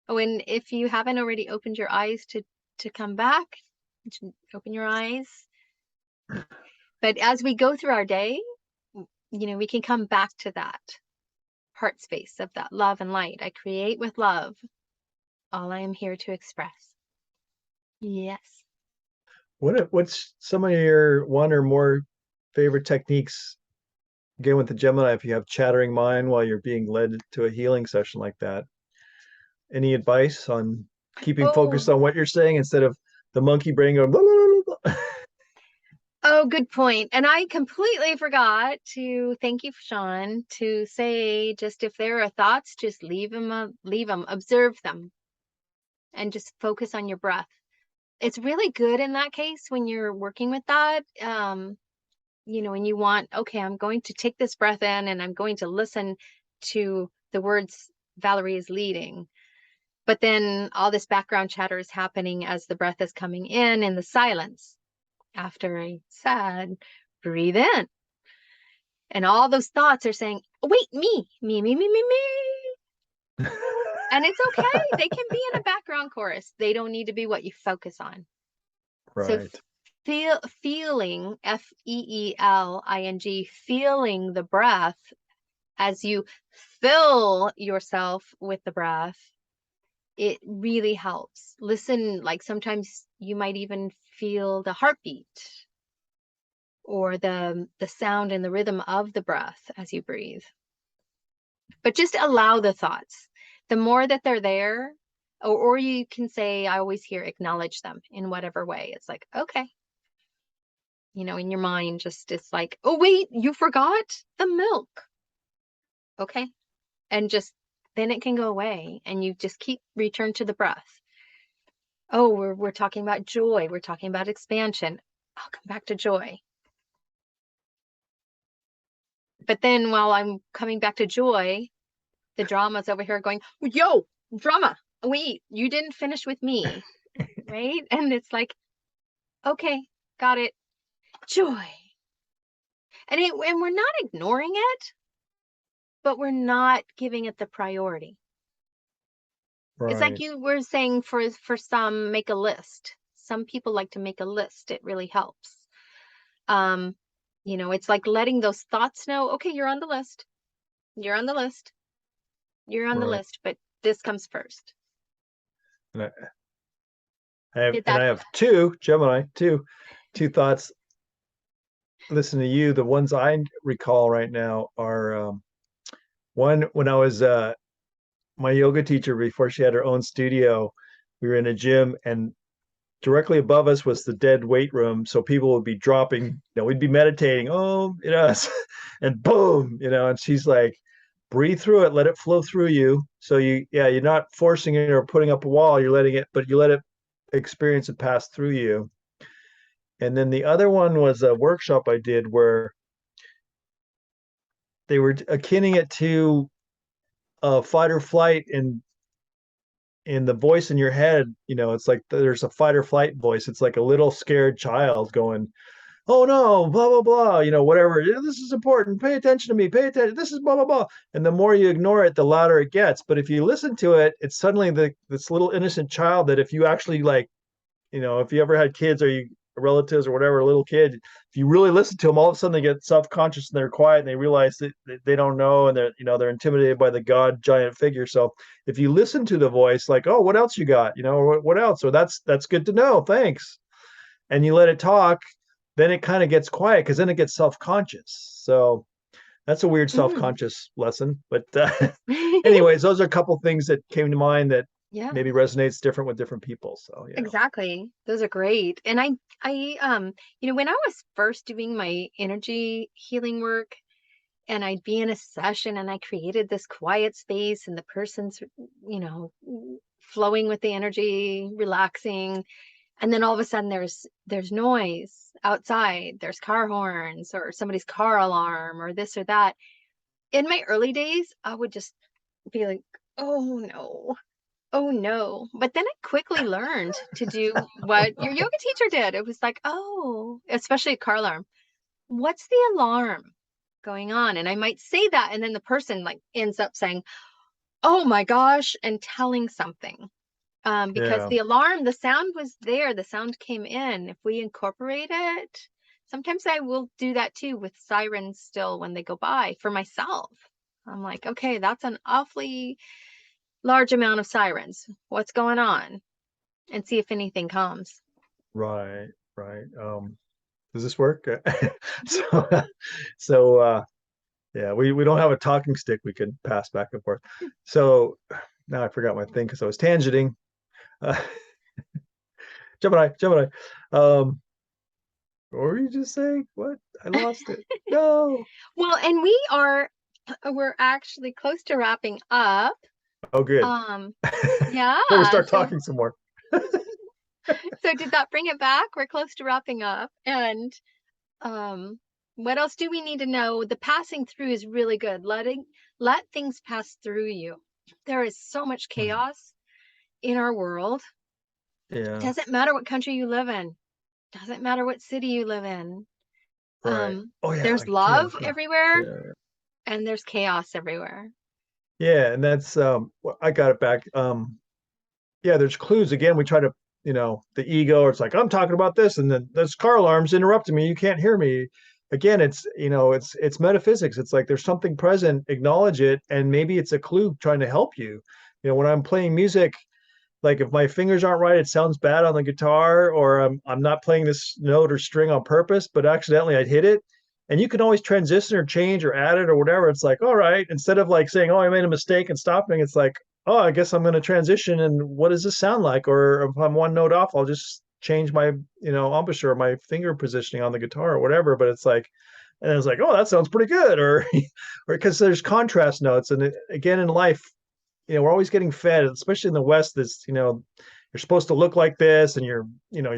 and if you haven't already opened your eyes to come back, open your eyes. But as we go through our day, we can come back to that heart space of that love and light. I create with love all I am here to express. Yes. What's some of your one or more favorite techniques, again with the Gemini, if you have chattering mind while you're being led to a healing session like that? Any advice on keeping focused on what you're saying instead of the monkey brain going blah, blah, blah, blah? Oh, good point. And I completely forgot to thank you, Shawn, to say, just if there are thoughts, just leave them, observe them, and just focus on your breath. It's really good in that case when you're working with that. And you want, okay, I'm going to take this breath in and I'm going to listen to the words Valorie is leading. But then all this background chatter is happening as the breath is coming in the silence. After I said, breathe in. And all those thoughts are saying, oh, wait, me. And it's okay. They can be in a background chorus. They don't need to be what you focus on. Right. So feeling, Feeling, feeling the breath as you fill yourself with the breath, it really helps. Listen, like sometimes you might even feel the heartbeat or the sound and the rhythm of the breath as you breathe. But just allow the thoughts. The more that they're there, or you can say, I always hear acknowledge them in whatever way. It's like, okay, you know, in your mind, just it's like, oh, wait, you forgot the milk. Okay. And just then it can go away and you just return to the breath. Oh, we're talking about joy. We're talking about expansion. I'll come back to joy. But then while I'm coming back to joy, the drama's over here going, yo, drama. Wait, you didn't finish with me. Right? And it's like, okay, got it. Joy. And we're not ignoring it, but we're not giving it the priority. Right. It's like you were saying for some, make a list. Some people like to make a list. It really helps. You know, it's like letting those thoughts know, okay, you're on the list. You're on the list. You're on the Right. list, but this comes first. And Did I that? have two, Gemini, two thoughts. Listen to you. The ones I recall right now are one when I was my yoga teacher before she had her own studio. We were in a gym, and directly above us was the dead weight room. So people would be dropping, you know, we'd be meditating, oh, you know, and boom, you know, and she's like, breathe through it, let it flow through you. So you're not forcing it or putting up a wall, you're letting it, but you let it experience and pass through you. And then the other one was a workshop I did where they were akinning it to fight or flight, and in the voice in your head, you know, it's like there's a fight or flight voice. It's like a little scared child going, oh no, blah blah blah, you know, whatever, this is important, pay attention to me, pay attention, this is blah blah blah. And the more you ignore it, the louder it gets. But if you listen to it, it's suddenly this little innocent child that if you actually, like, you know, if you ever had kids or you relatives or whatever, a little kid, if you really listen to them, all of a sudden they get self-conscious and they're quiet and they realize that they don't know, and they're, you know, they're intimidated by the god giant figure. So if you listen to the voice, like, oh, what else you got, you know, or what else, or that's good to know, thanks, and you let it talk, then it kind of gets quiet because then it gets self-conscious. So that's a weird self-conscious lesson. But anyways, those are a couple things that came to mind that Yeah, maybe resonates different with different people. So yeah. exactly. Those are great. And you know, when I was first doing my energy healing work and I'd be in a session and I created this quiet space and the person's, you know, flowing with the energy, relaxing. And then all of a sudden there's noise outside, there's car horns or somebody's car alarm or this or that. In my early days, I would just be like, oh no, oh no. But then I quickly learned to do what your yoga teacher did. It was like, oh, especially a car alarm. What's the alarm going on? And I might say that, and then the person like ends up saying, oh my gosh, and telling something. Because Yeah. the alarm, the sound was there, the sound came in. If we incorporate it, sometimes I will do that too with sirens still when they go by for myself. I'm like, okay, that's an awfully large amount of sirens. What's going on? And see if anything comes. Right, right. Does this work? so, so yeah, we don't have a talking stick we can pass back and forth. So now I forgot my thing because I was tangenting. Uh, Gemini. Um, what were you just saying? What? I lost it. No. Well, and we're actually close to wrapping up. Oh, good. Um, yeah, Better start so talking some more. so did that bring it back? We're close to wrapping up. And what else do we need to know? The passing through is really good. let things pass through you. There is so much chaos in our world. Yeah. Doesn't matter what country you live in. Doesn't matter what city you live in. Right. Oh yeah, There's like chaos. love Yeah. everywhere Yeah. and there's chaos everywhere. Yeah, and that's I got it back. Yeah, there's clues again. We try to, the ego, or it's like I'm talking about this, and then this car alarm's interrupting me. You can't hear me. Again, it's metaphysics. It's like there's something present, acknowledge it, and maybe it's a clue trying to help you. When I'm playing music, like if my fingers aren't right, it sounds bad on the guitar, or I'm not playing this note or string on purpose, but accidentally I'd hit it. And you can always transition or change or add it or whatever. It's like, all right, instead of like saying, oh, I made a mistake and stopping, it's like, oh, I guess I'm going to transition. And what does this sound like? Or if I'm one note off, I'll just change my, embouchure, my finger positioning on the guitar or whatever. But it's like, and it's like, oh, that sounds pretty good. Or, or because there's contrast notes. And again, in life, we're always getting fed, especially in the West, this, you're supposed to look like this, and you're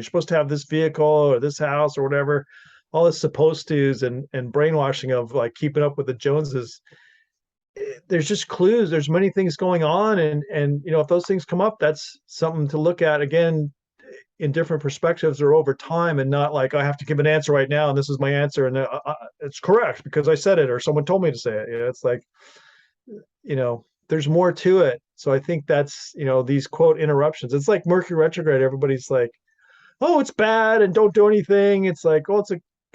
supposed to have this vehicle or this house or whatever, all this supposed to's and brainwashing of like keeping up with the Joneses. There's just clues. There's many things going on. And, if those things come up, that's something to look at again in different perspectives or over time, and not like I have to give an answer right now. And this is my answer. And it's correct because I said it, or someone told me to say it. It's like, there's more to it. So I think that's, these quote interruptions. It's like Mercury retrograde. Everybody's like, oh, it's bad and don't do anything. It's like, oh,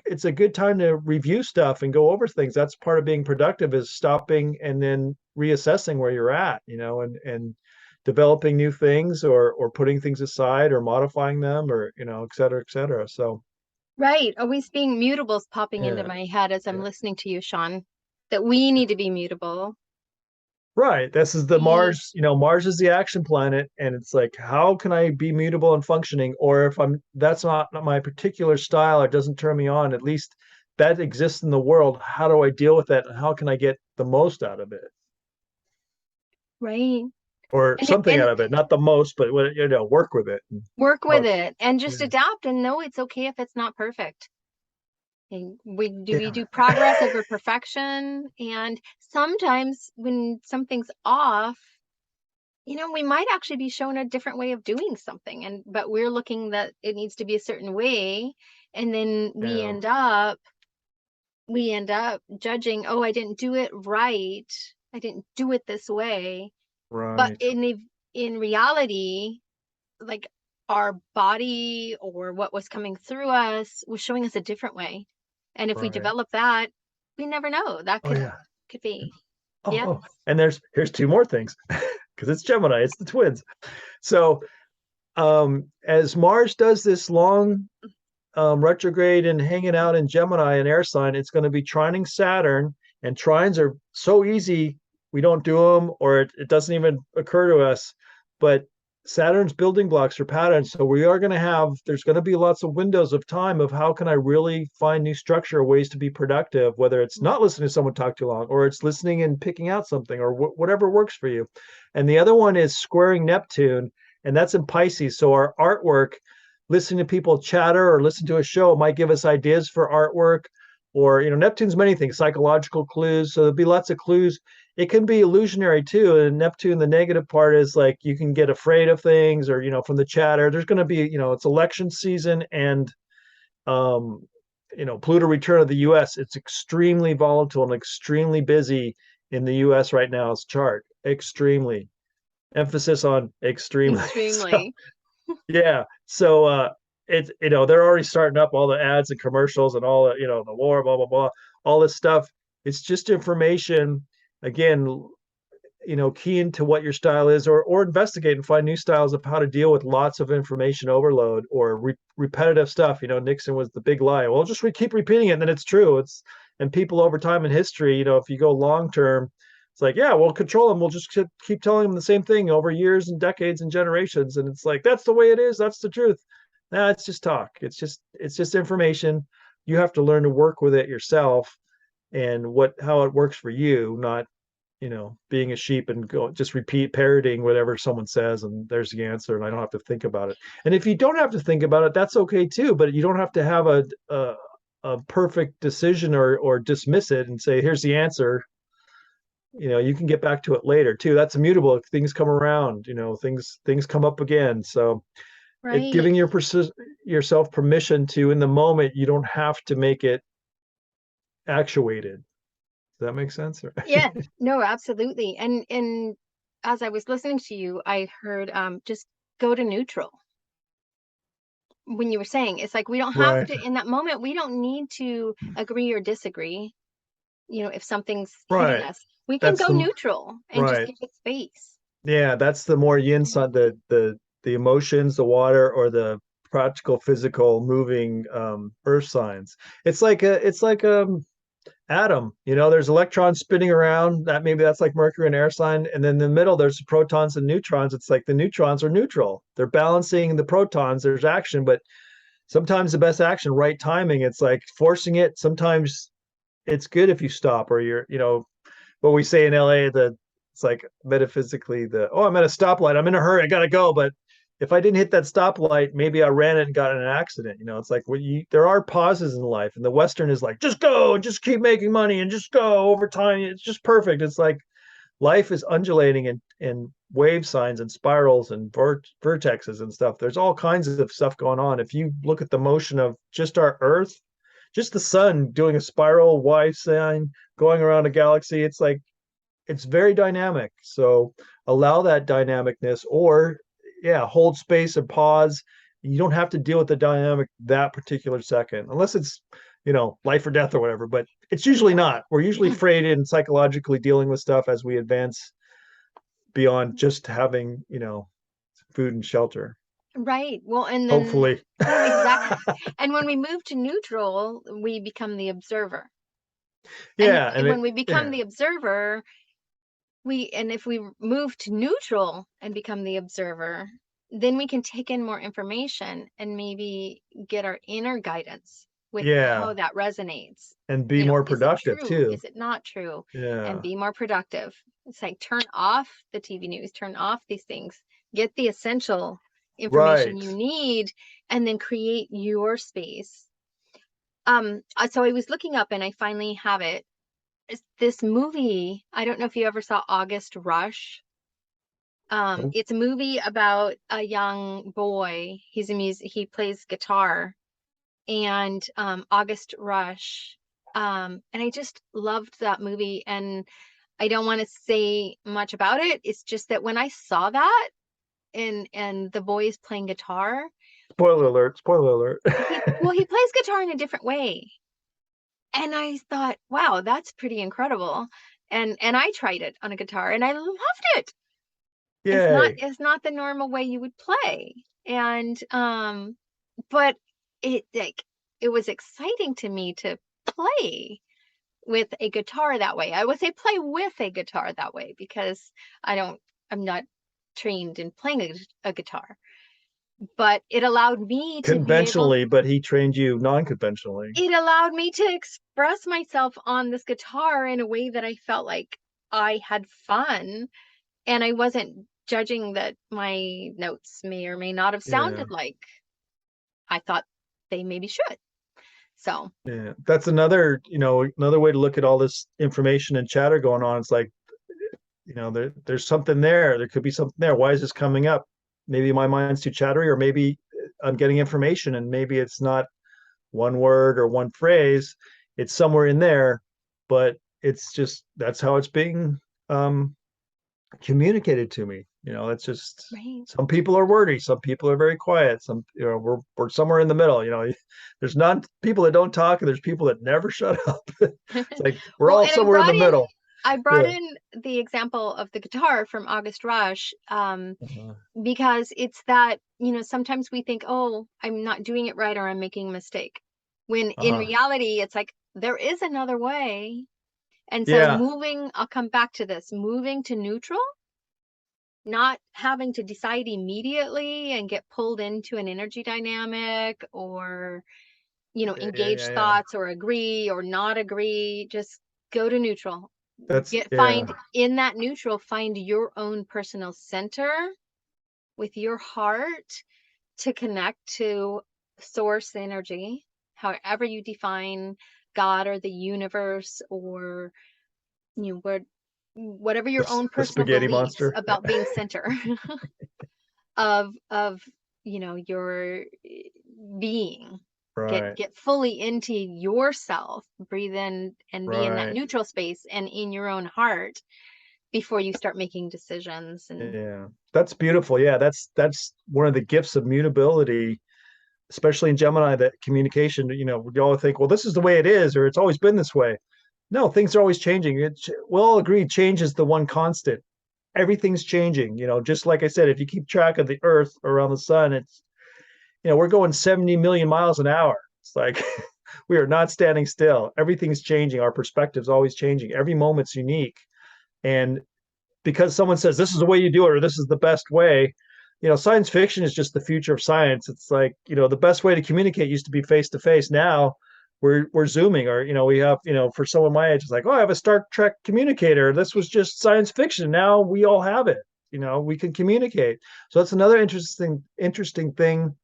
it's a good time to review stuff and go over things. That's part of being productive, is stopping and then reassessing where you're at, and developing new things, or putting things aside or modifying them, or, et cetera, et cetera. So Right. Always being mutable is popping into yeah, my head as I'm yeah. listening to you, Shawn, that we need to be mutable. Right. This is the We, Mars, Mars is the action planet. And it's like, how can I be mutable and functioning? Or if that's not my particular style, or doesn't turn me on, at least that exists in the world. How do I deal with that? And how can I get the most out of it? right. Or something And out of it? Not the most, but, work with it. work How with it and just yeah. adapt and know it's okay if it's not perfect. And we do Yeah. progress over perfection. And sometimes when something's off, we might actually be shown a different way of doing something, but we're looking that it needs to be a certain way. And then Yeah. we end up judging, oh, I didn't do it right. I didn't do it this way. But Right. in reality, like our body or what was coming through us was showing us a different way. And if we Right. develop that, we never know. That Oh yeah. could be. Oh, Yes. oh. And here's two more things. Because it's Gemini, it's the twins. So as Mars does this long retrograde and hanging out in Gemini and air sign, it's going to be trining Saturn. And trines are so easy, we don't do them, or it doesn't even occur to us. But Saturn's building blocks are patterns. So there's going to be lots of windows of time of how can I really find new structure, ways to be productive, whether it's not listening to someone talk too long, or it's listening and picking out something, or whatever works for you. And the other one is squaring Neptune, and that's in Pisces. So our artwork, listening to people chatter or listen to a show, might give us ideas for artwork. Or, Neptune's many things, psychological clues. So there'll be lots of clues. It can be illusionary too. And Neptune, the negative part is like you can get afraid of things, or, from the chatter. There's going to be, it's election season, and um, Pluto return of the US. It's extremely volatile and extremely busy in the US right now. It's chart. Extremely. Emphasis on extremely. So Extremely. yeah. So it's, they're already starting up all the ads and commercials and all the, the war, blah, blah, blah, all this stuff. It's just information. Again, key into what your style is, or investigate and find new styles of how to deal with lots of information overload, or repetitive stuff. Nixon was the big lie. Well, just keep repeating it, and then it's true. And people over time in history, if you go long term, it's like, yeah, we'll control them. We'll just keep telling them the same thing over years and decades and generations. And it's like, that's the way it is. That's the truth. Nah, it's just talk. It's just information. You have to learn to work with it yourself, and how it works for you, not, being a sheep and go just repeat parroting whatever someone says, and there's the answer, and I don't have to think about it. And if you don't have to think about it, that's okay too. But you don't have to have a perfect decision, or dismiss it and say, here's the answer. you can get back to it later too. That's immutable. Things come around, things come up again. So it Right. giving yourself permission to, in the moment, you don't have to make it actuated. Does that make sense? Yeah, no, absolutely. And as I was listening to you, I heard just go to neutral. When you were saying it's like we don't have Right. to in that moment, we don't need to agree or disagree. If something's hitting Right. us, we can That's go the neutral and just right. give it space. Yeah, that's the more yin side, the emotions, the water, or the practical, physical, moving earth signs. It's like atom. There's electrons spinning around. That's like Mercury and air sign, and then in the middle there's the protons and neutrons. It's like the neutrons are neutral. They're balancing the protons. There's action, but sometimes the best action, right timing. It's like forcing it. Sometimes it's good if you stop, or what we say in LA, it's like metaphysically I'm at a stoplight, I'm in a hurry, I gotta go. But if I didn't hit that stoplight, maybe I ran it and got in an accident. It's like there are pauses in life, and the Western is like, just go and just keep making money and just go over time. It's just perfect. It's like life is undulating in wave signs and spirals and vertexes and stuff. There's all kinds of stuff going on. If you look at the motion of just our Earth, just the sun doing a spiral Y sign going around a galaxy, it's very dynamic. So allow that dynamicness, or yeah, hold space and pause. You don't have to deal with the dynamic that particular second, unless it's, life or death or whatever, but it's usually not. We're usually afraid and psychologically dealing with stuff as we advance beyond just having, food and shelter. Right. Well, and then Hopefully. exactly. And when we move to neutral, we become the observer. And Yeah. And when it, we become yeah. the observer, and if we move to neutral and become the observer, then we can take in more information and maybe get our inner guidance with how Yeah. that resonates. And be more Is it productive true? too. Is it not true? And Yeah. be more productive. It's like turn off the TV news, turn off these things, get the essential information Right. you need, and then create your space. So I was looking up and I finally have it. It's this movie. I don't know if you ever saw August Rush. It's a movie about a young boy. He plays guitar, and August Rush. And I just loved that movie, and I don't want to say much about it. It's just that when I saw that and the boy is playing guitar, Spoiler alert. Spoiler alert. he plays guitar in a different way. And I thought, wow, that's pretty incredible. And I tried it on a guitar and I loved it. Yay. It's not the normal way you would play. And but it was exciting to me to play with a guitar that way. I would say play with a guitar that way because I'm not trained in playing a guitar. But it allowed me to be able Conventionally, but he trained you non-conventionally. it allowed me to express myself on this guitar in a way that I felt like I had fun and I wasn't judging that my notes may or may not have Yeah. sounded like I thought they maybe should. So, Yeah. That's another way to look at all this information and chatter going on. It's like, there's something there. There could be something there. Why is this coming up? Maybe my mind's too chattery, or maybe I'm getting information and maybe it's not one word or one phrase. It's somewhere in there, but it's just that's how it's being communicated to me. That's just right. some people are wordy, some people are very quiet. Some, we're somewhere in the middle. There's not people that don't talk, and there's people that never shut up. It's like we're Well, all and somewhere in the middle. I brought Yeah. in the example of the guitar from August Rush, Uh-huh. because it's that, sometimes we think, oh, I'm not doing it right or I'm making a mistake. When in Uh-huh. reality, it's like there is another way. And so Yeah. I'll come back to this, moving to neutral, not having to decide immediately and get pulled into an energy dynamic or, Yeah. Yeah. engage Yeah. Yeah. thoughts or agree or not agree. Just go to neutral. Yeah. Find in that neutral, find your own personal center with your heart to connect to source energy, however you define God or the universe or, whatever your own The personal spaghetti beliefs monster. about being center of your being. Right. Get fully into yourself, breathe in and be in that Right. neutral space and in your own heart before you start making decisions. And Yeah. That's beautiful. Yeah, that's one of the gifts of mutability, especially in Gemini, that communication, we all think, well, this is the way it is, or it's always been this way. No, things are always changing. We'll all agree change is the one constant. Everything's changing. Just like I said, if you keep track of the Earth around the sun, we're going 70 million miles an hour. It's like we are not standing still. Everything's changing. Our perspective's always changing. Every moment's unique. And because someone says this is the way you do it or this is the best way, science fiction is just the future of science. It's like, the best way to communicate used to be face to face. Now we're zooming, or we have, for someone my age, it's like, oh, I have a Star Trek communicator. This was just science fiction. Now we all have it. We can communicate. So that's another interesting thing.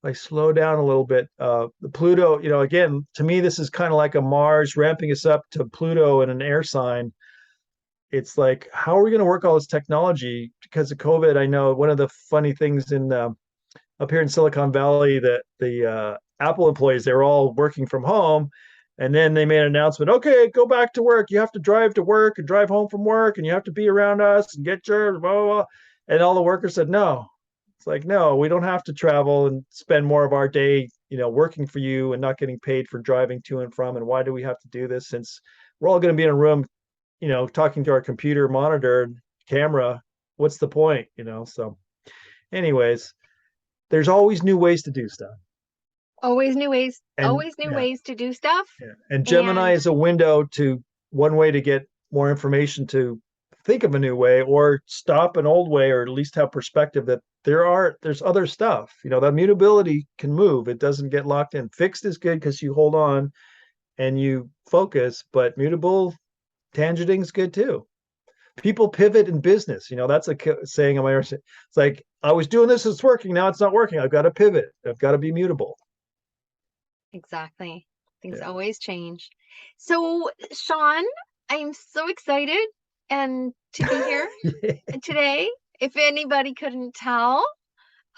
I slow down a little bit. The Pluto, again, to me, this is kind of like a Mars ramping us up to Pluto in an air sign. It's like, how are we going to work all this technology because of COVID? I know one of the funny things up here in Silicon Valley, that the Apple employees, they were all working from home, and then they made an announcement, okay, go back to work. You have to drive to work and drive home from work, and you have to be around us and get your blah, blah, blah. And all the workers said no. It's like, no, we don't have to travel and spend more of our day, working for you and not getting paid for driving to and from. And why do we have to do this since we're all going to be in a room, talking to our computer monitor camera? What's the point? So anyways, there's always new ways to do stuff. always new ways, And always new yeah, ways to do stuff. yeah. And Gemini And is a window to one way to get more information, to think of a new way or stop an old way, or at least have perspective that there's other stuff. That mutability can move. It doesn't get locked in. Fixed is good because you hold on and you focus, but mutable tangenting is good too. People pivot in business. That's a saying of my. It's like, I was doing this, it's working. Now it's not working. I've got to pivot. I've got to be mutable. exactly, things Yeah. always change. So, Shawn, I'm so excited and to be here today. If anybody couldn't tell,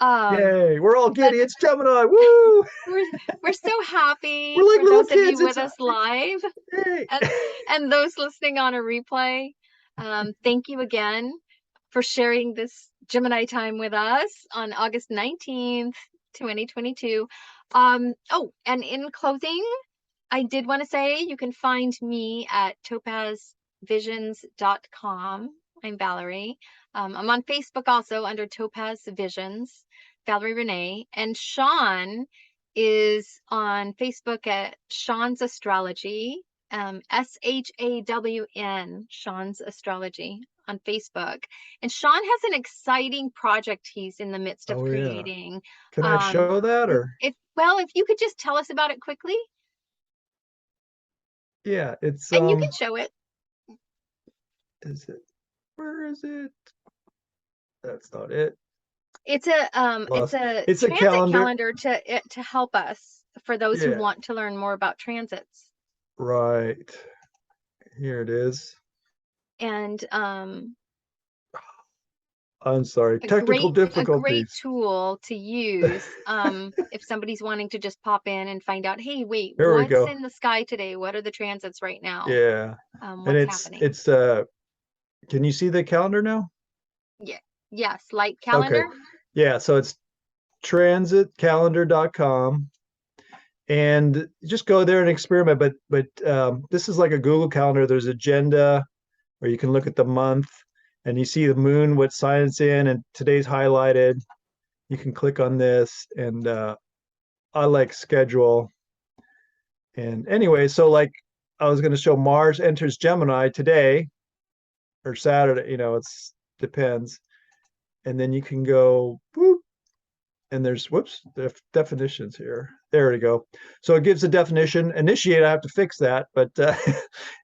um, Yay, we're all but giddy. It's Gemini. Woo! we're we're so happy We're like for little those of kids. you with It's us live yay. and, and those listening on a replay. Thank you again for sharing this Gemini time with us on August 19th, 2022. Oh, and in closing, I did want to say you can find me at topazvisions.com. I'm Valorie. I'm on Facebook also under Topaz Visions, Valorie Renee. And Shawn is on Facebook at Shawn's Astrology, SHAWN, Shawn's Astrology on Facebook. And Shawn has an exciting project he's in the midst of Oh yeah. creating. Can I Um, show that, or if you could just tell us about it quickly, yeah, it's and you can show it. is it where is it? That's not it. It's Lost. a It's a transit calendar. calendar to help us for those who Yeah, want to learn more about transits. right. Here it is. And I'm sorry. a Technical great difficulties. tool to use if somebody's wanting to just pop in and find out, hey, wait, Here we what's go. in the sky today? What are the transits right now? Yeah. And What's it's happening? it's can you see the calendar now? Yeah. Yes, light Okay. calendar. Yeah, so it's transitcalendar.com, and just go there and experiment. But this is like a Google Calendar. There's agenda where you can look at the month and you see the moon, what sign it's in, and today's highlighted. You can click on this, and I like schedule. And anyway, so like I was going to show Mars enters Gemini today or Saturday. It's depends. And then you can go boop, and there's whoops definitions here. There we go. So it gives a definition. Initiate, I have to fix that, but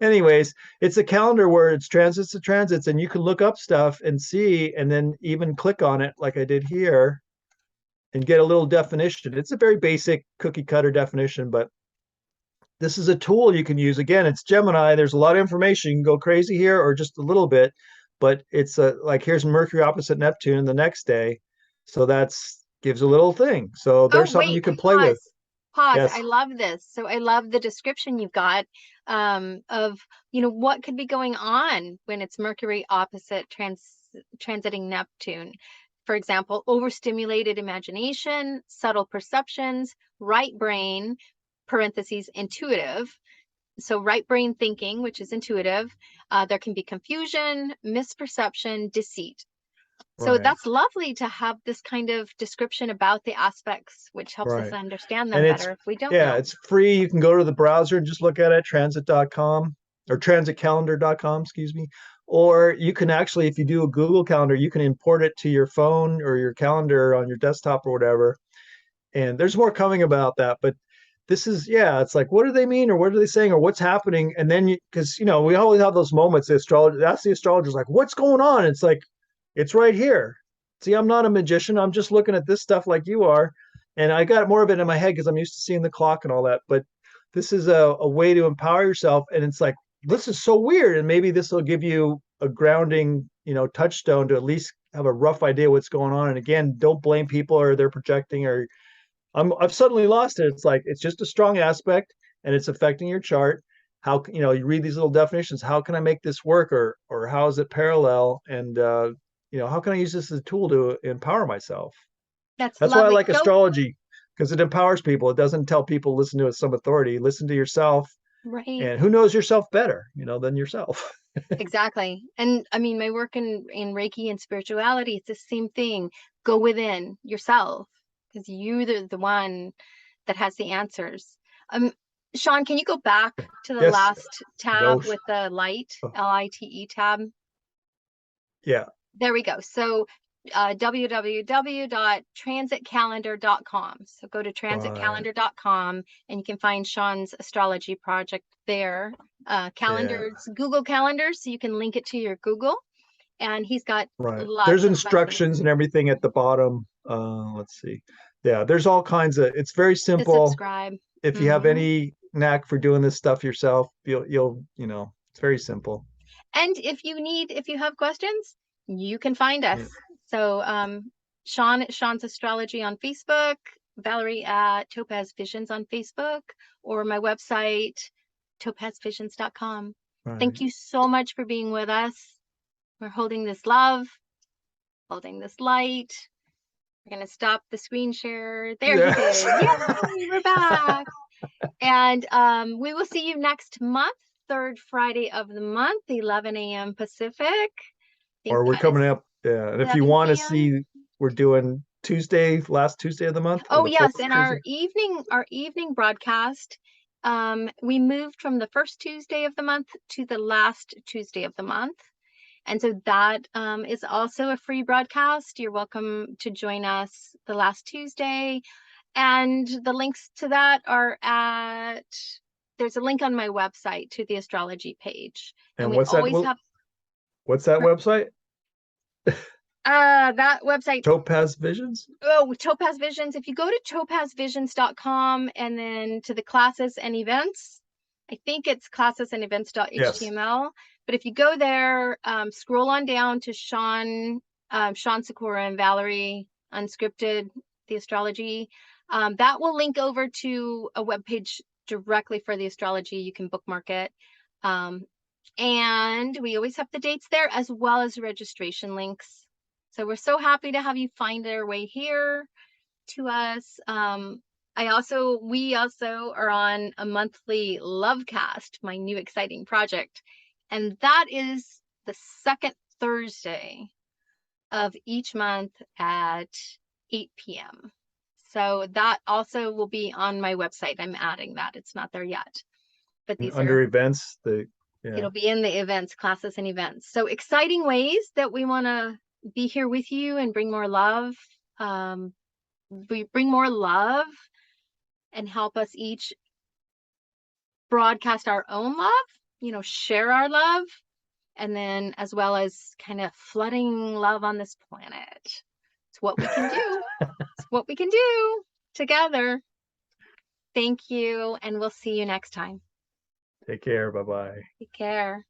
anyways, it's a calendar where it's transits to transits, and you can look up stuff and see, and then even click on it like I did here and get a little definition. It's a very basic cookie cutter definition, but this is a tool you can use. Again, it's Gemini. There's a lot of information. You can go crazy here or just a little bit, but it's like here's Mercury opposite Neptune the next day. So that's gives a little thing. So Oh, there's something wait, you can play with. pause. I Yes. love this. So I love the description you've got of, what could be going on when it's Mercury opposite transiting Neptune. For example, overstimulated imagination, subtle perceptions, right brain, parentheses, intuitive. So right brain thinking, which is intuitive. There can be confusion, misperception, deceit. So Right. that's lovely to have this kind of description about the aspects, which helps us Right. understand them And it's better if we don't yeah, know. it's free. You can go to the browser and just look at it, transit.com or transitcalendar.com, excuse me. Or you can actually, if you do a Google Calendar, you can import it to your phone or your calendar on your desktop or whatever. And there's more coming about that, but this is yeah, it's like what do they mean or what are they saying or what's happening? And then because we always have those moments, the astrologer that's the astrologer's like, what's going on? It's like it's right here. See, I'm not a magician. I'm just looking at this stuff like you are. And I got more of it in my head because I'm used to seeing the clock and all that. But this is a way to empower yourself. And it's like, this is so weird. And maybe this will give you a grounding, touchstone to at least have a rough idea what's going on. And again, don't blame people or they're projecting or I've suddenly lost it. It's like it's just a strong aspect and it's affecting your chart. How you read these little definitions. How can I make this work, or how is it parallel? And how can I use this as a tool to empower myself? That's That's why I lovely. like astrology because it empowers people. It doesn't tell people listen to some authority. Listen to yourself, Right. and who knows yourself better, than yourself. Exactly. And I mean, my work in Reiki and spirituality, it's the same thing. Go within yourself because you're the one that has the answers. Um, Shawn, can you go back to the Yes. last tab Go. with the light, LITE tab? Yeah. There we go. So www.transitcalendar.com. So go to Right. transitcalendar.com and you can find Shawn's astrology project there. Yeah. Calendars, Google Calendars, so you can link it to your Google. And he's got Right. There's lots of fun things. instructions and everything at the bottom. Let's see. Yeah, there's all kinds of, it's very To simple. subscribe. If you have Hmm. any knack for doing this stuff yourself, it's very simple. And if you have questions, you can find Yeah. us. So Shawn at Shawn's Astrology on Facebook, Valorie at Topaz Visions on Facebook, or my website, topazvisions.com. Thank Right. you so much for being with us. We're holding this love, holding this light. We're going to stop the screen share. There he Yes. did. Yay, we're back. And we will see you next month, third Friday of the month, 11 a.m. Pacific. I think Or we're that is coming up. Yeah. And if you 7 want to p.m. see, we're doing Tuesday, last Tuesday of the month, or Oh the yes, fourth and Tuesday. our evening broadcast, we moved from the first Tuesday of the month to the last Tuesday of the month. And so that is also a free broadcast. You're welcome to join us the last Tuesday. And the links to that are there's a link on my website to the astrology page. And And we always have what's that website? that website. Topaz Visions? Oh, Topaz Visions. If you go to topazvisions.com and then to the classes and events, I think it's Yes. classesandevents.html. But if you go there, scroll on down to Shawn Sykora and Valorie Unscripted, the astrology. That will link over to a webpage directly for the astrology. You can bookmark it. And we always have the dates there as well as registration links. So we're so happy to have you find their way here to us. We also are on a monthly Lovecast, my new exciting project. And that is the second Thursday of each month at 8 p.m. So that also will be on my website. I'm adding that. It's not there yet. But these Under are events, it'll be in the events, classes and events. So exciting ways that we want to be here with you and bring more love. We bring more love and help us each broadcast our own love, share our love, and then as well as kind of flooding love on this planet. It's what we can do. It's what we can do together. Thank you, and we'll see you next time. Take care. Bye bye. Take care.